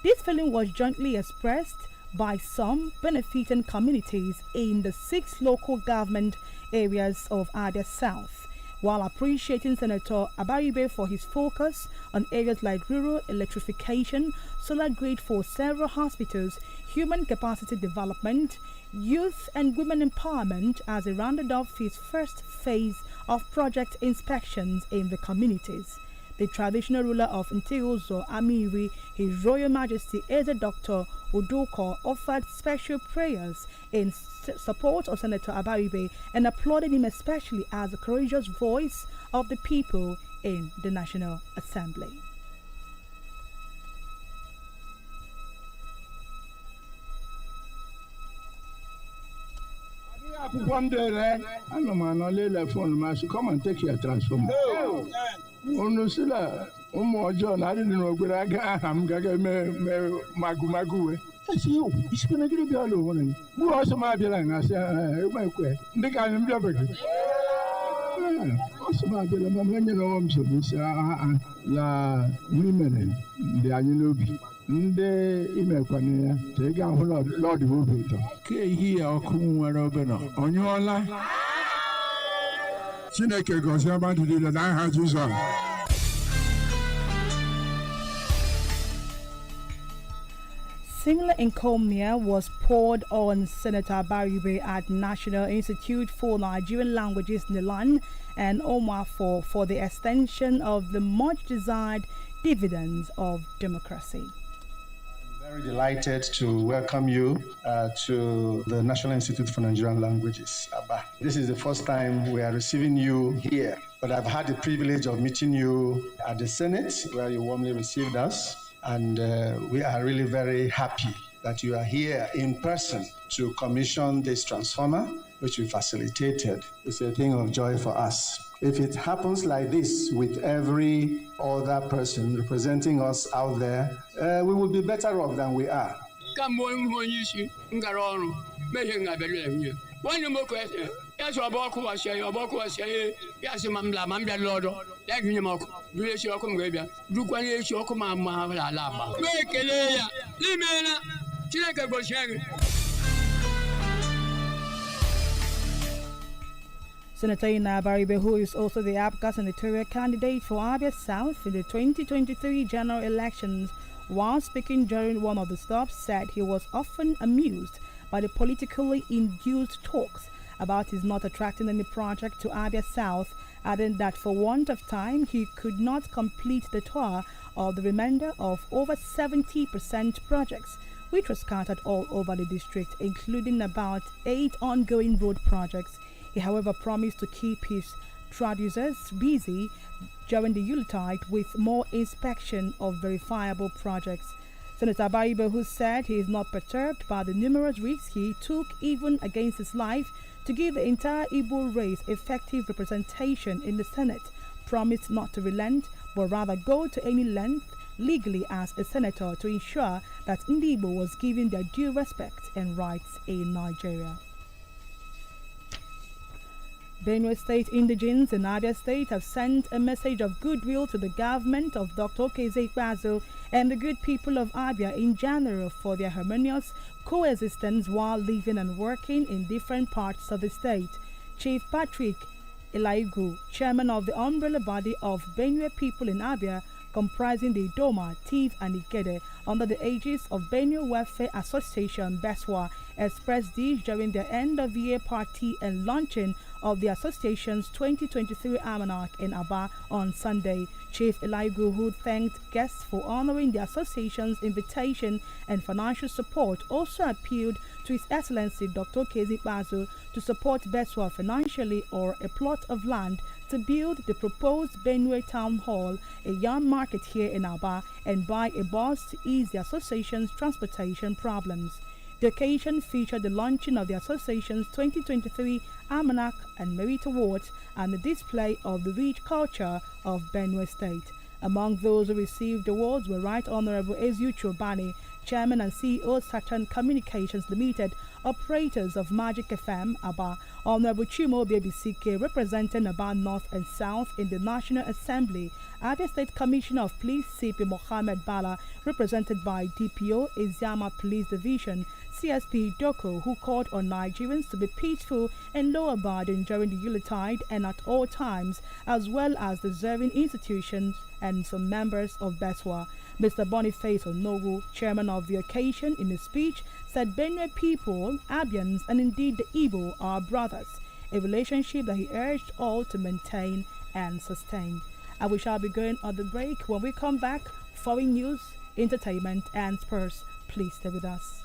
This feeling was jointly expressed by some benefiting communities in the 6 local government areas of Abia South. while appreciating Senator Abaribe for his focus on areas like rural electrification, solar grid for several hospitals, human capacity development, youth and women empowerment, as he rounded off his first phase of project inspections in the communities. The traditional ruler of Nteozo Amiri, His Royal Majesty Eze Dr. Udoko, offered special prayers in support of Senator Abaribe and applauded him especially as a courageous voice of the people in the National Assembly. Come and take your transformer. Onusila umojo na adịghị n'ogbere aga aha m gaga me magu esi yo isi na gịrị bịa lo nwere bụ ọsọ ma bịara na asị ekwe ndị ka anyị mbịa bege ọsọ ma bịara ma menye na ọm so bụ si la mmiri ndị anyị n'obi ndị imekwana ya ka ị ga-ahụ lọdụ obi ụtọ ka ehi ya ọkụ nwere obere onye ọla Chineke gọzie mmadụ niile n'aha Jizọs. Similar encomium was poured on Senator Abaribe at National Institute for Nigerian Languages, Nilan, and Omar for the extension of the much-desired dividends of democracy. Very delighted to welcome you to the National Institute for Nigerian Languages, ABA. This is the first time we are receiving you here, but I've had the privilege of meeting you at the Senate, where you warmly received us, and we are really very happy that you are here in person to commission this transformer, which we facilitated. It's a thing of joy for us. If it happens like this with every other person representing us out there, we will be better off than we are. Senator Ina Abaribe, who is also the APGA senatorial candidate for Abia South in the 2023 general elections, while speaking during one of the stops, said he was often amused by the politically induced talks about his not attracting any project to Abia South, adding that for want of time, he could not complete the tour of the remainder of over 70% projects, which were scattered all over the district, including about 8 ongoing road projects. He, however, promised to keep his traducers busy during the Yuletide with more inspection of verifiable projects. Senator Abaribe, who said he is not perturbed by the numerous risks he took even against his life to give the entire Igbo race effective representation in the Senate, promised not to relent but rather go to any length legally as a senator to ensure that Ndi Igbo was given their due respect and rights in Nigeria. Benue State indigents in Abia State have sent a message of goodwill to the government of Dr. Okeze Ikpeazu and the good people of Abia in general for their harmonious coexistence while living and working in different parts of the state. Chief Patrick Elaigu, chairman of the umbrella body of Benue people in Abia, comprising the Idoma, Tiv and Ikede, under the aegis of Benue Welfare Association Beswa, expressed this during their end-of-year party and launching of the association's 2023 almanac in Aba on Sunday. Chief Elaigu, who thanked guests for honoring the association's invitation and financial support, also appealed to His Excellency Dr. Okeze Ikpeazu to support Beswa financially or a plot of land to build the proposed Benue Town Hall, a yarn market here in Aba, and buy a bus to ease the association's transportation problems. The occasion featured the launching of the association's 2023 Almanac and Merit Awards and the display of the rich culture of Benue State. Among those who received awards were Right Honorable Eziu Chobani, Chairman and CEO Saturn Communications Limited, operators of Magic FM, Aba, Honorable Chimo Babisike, representing Aba North and South in the National Assembly, Abia State Commissioner of Police CP Mohammed Bala, represented by DPO Iziama Police Division CSP Doko, who called on Nigerians to be peaceful and law-abiding during the Yuletide and at all times, as well as deserving institutions and some members of Beswa. Mr. Boniface Onogu, chairman of the occasion, in his speech said Benue people, Abians, and indeed the Igbo are brothers, a relationship that he urged all to maintain and sustain. And we shall be going on the break. When we come back, foreign news, entertainment, and sports. Please stay with us.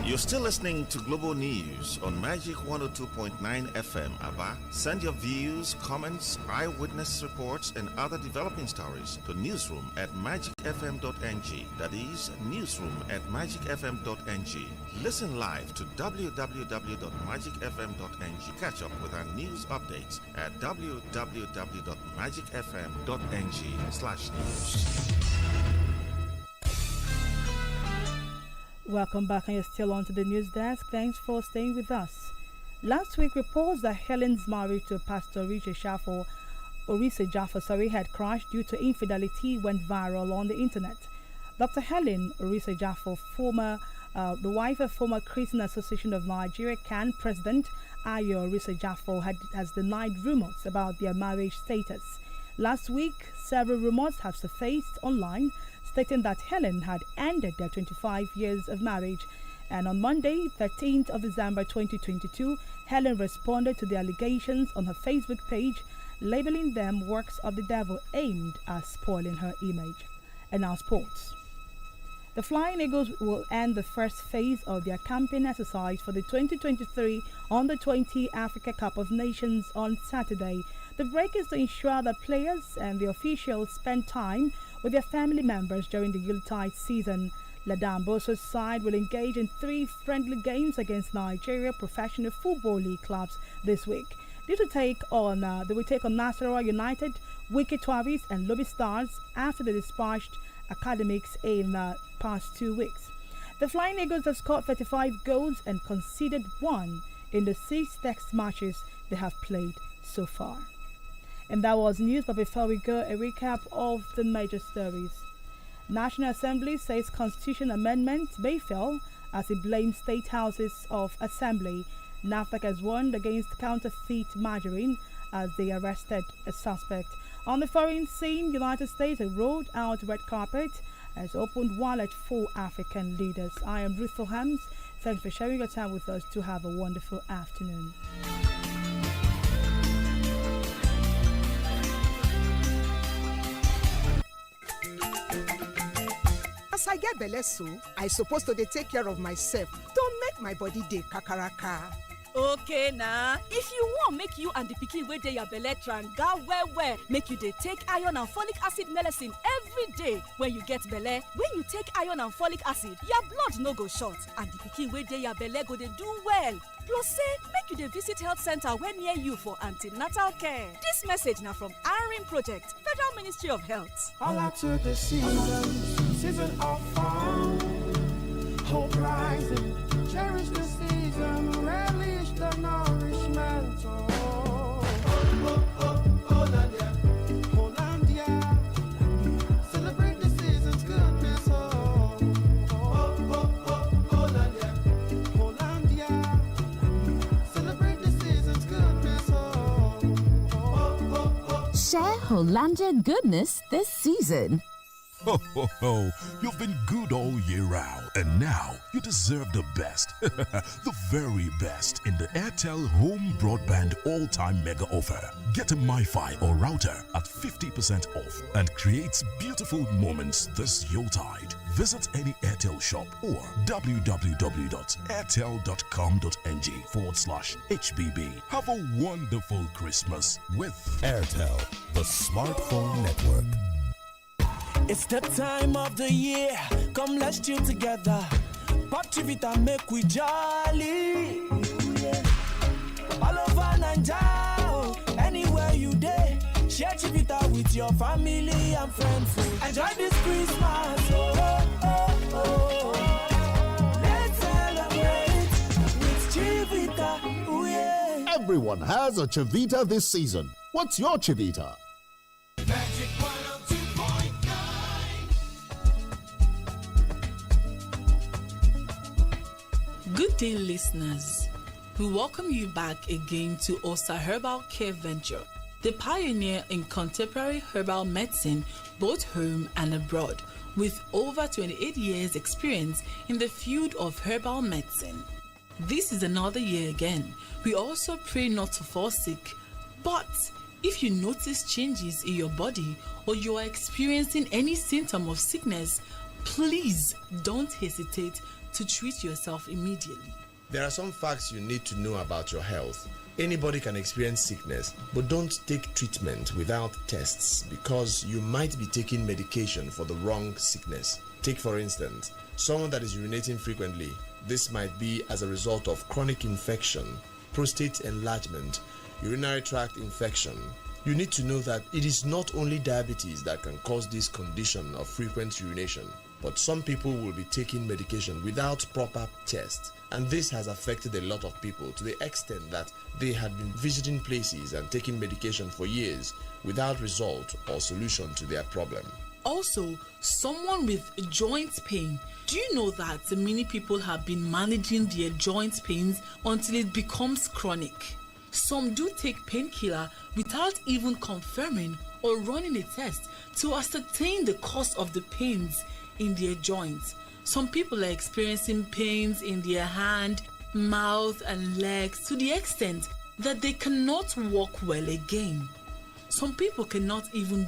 You're still listening to Global News on Magic 102.9 FM, Aba. Send your views, comments, eyewitness reports, and other developing stories to newsroom at magicfm.ng. That is, newsroom at magicfm.ng. Listen live to www.magicfm.ng. Catch up with our news updates at www.magicfm.ng/news. Welcome back, and you're still on to the news desk. Thanks for staying with us. Last week, reports that Helen's marriage to Pastor Orise Jafo had crashed due to infidelity went viral on the internet. Dr. Helen Orise Jafo, the wife of former Christian Association of Nigeria CAN President Ayo Orise Jafo, has denied rumors about their marriage status. Last week, several rumors have surfaced online stating that Helen had ended their 25 years of marriage. And on Monday, 13th of December 2022, Helen responded to the allegations on her Facebook page, labeling them works of the devil aimed at spoiling her image. And now sports. The Flying Eagles will end the first phase of their campaign exercise for the 2023 Under-20 Africa Cup of Nations on Saturday. The break is to ensure that players and the officials spend time with their family members during the Yuletide season. Ladan Boso's side will engage in 3 friendly games against Nigeria Professional Football League clubs this week. They will take on Nasarawa United, Wiki Tories, and Lobby Stars after the dispatched academics in the past 2 weeks. The Flying Eagles have scored 35 goals and conceded 1 in the 6 test matches they have played so far. And that was news, but before we go, a recap of the major stories. National Assembly says Constitution Amendment may fail as it blames state houses of assembly. NAFDAC has warned against counterfeit margarine as they arrested a suspect. On the foreign scene, United States has rolled out red carpet, has opened wallet for African leaders. I am Ruth Hams. Thanks for sharing your time with us. To have a wonderful afternoon. As I get belle so, I suppose to dey take care of myself to make my body dey kakaraka. Okay na, if you wan make you and the pikin wey dey your belle tranga well, make you dey take iron and folic acid medicine every day when you get belle. When you take iron and folic acid, your blood no go short and the pikin wey dey your belle go dey do well. Plus say make you dey visit health center wey near you for antenatal care. Dis message na from ARIM Project, Federal Ministry of Health. Holla to the season of fall, hope rising, cherish the season, relish the nourishment. Hollandia, celebrate the season's goodness. Hollandia, celebrate the season's goodness. Share Hollandia goodness this season. Ho, ho, ho. You've been good all year round, and now you deserve the best. The very best in the Airtel Home Broadband All-Time Mega Offer. Get a MiFi or router at 50% off and create beautiful moments this Yuletide. Visit any Airtel shop or www.airtel.com.ng/HBB. Have a wonderful Christmas with Airtel, the smartphone network. It's the time of the year. Come, let's chill together. Pop Chivita, make we jolly. All over Naija, anywhere you day. Share Chivita with your family and friends. Enjoy this Christmas. Let's celebrate with Chivita. Everyone has a Chivita this season. What's your Chivita? Good day, listeners. We welcome you back again to Osa Herbal Care Venture, the pioneer in contemporary herbal medicine, both home and abroad, with over 28 years' experience in the field of herbal medicine. This is another year again. We also pray not to fall sick, but if you notice changes in your body or you are experiencing any symptom of sickness, please don't hesitate to treat yourself immediately. There are some facts you need to know about your health. Anybody can experience sickness, but don't take treatment without tests because you might be taking medication for the wrong sickness. Take, for instance, someone that is urinating frequently. This might be as a result of chronic infection, prostate enlargement, urinary tract infection. You need to know that it is not only diabetes that can cause this condition of frequent urination, but some people will be taking medication without proper tests, and this has affected a lot of people to the extent that they had been visiting places and taking medication for years without result or solution to their problem. Also, someone with joint pain. Do you know that many people have been managing their joint pains until it becomes chronic? Some do take painkiller without even confirming or running a test to ascertain the cause of the pains in their joints. Some people are experiencing pains in their hand, mouth, and legs to the extent that they cannot walk well again. Some people cannot even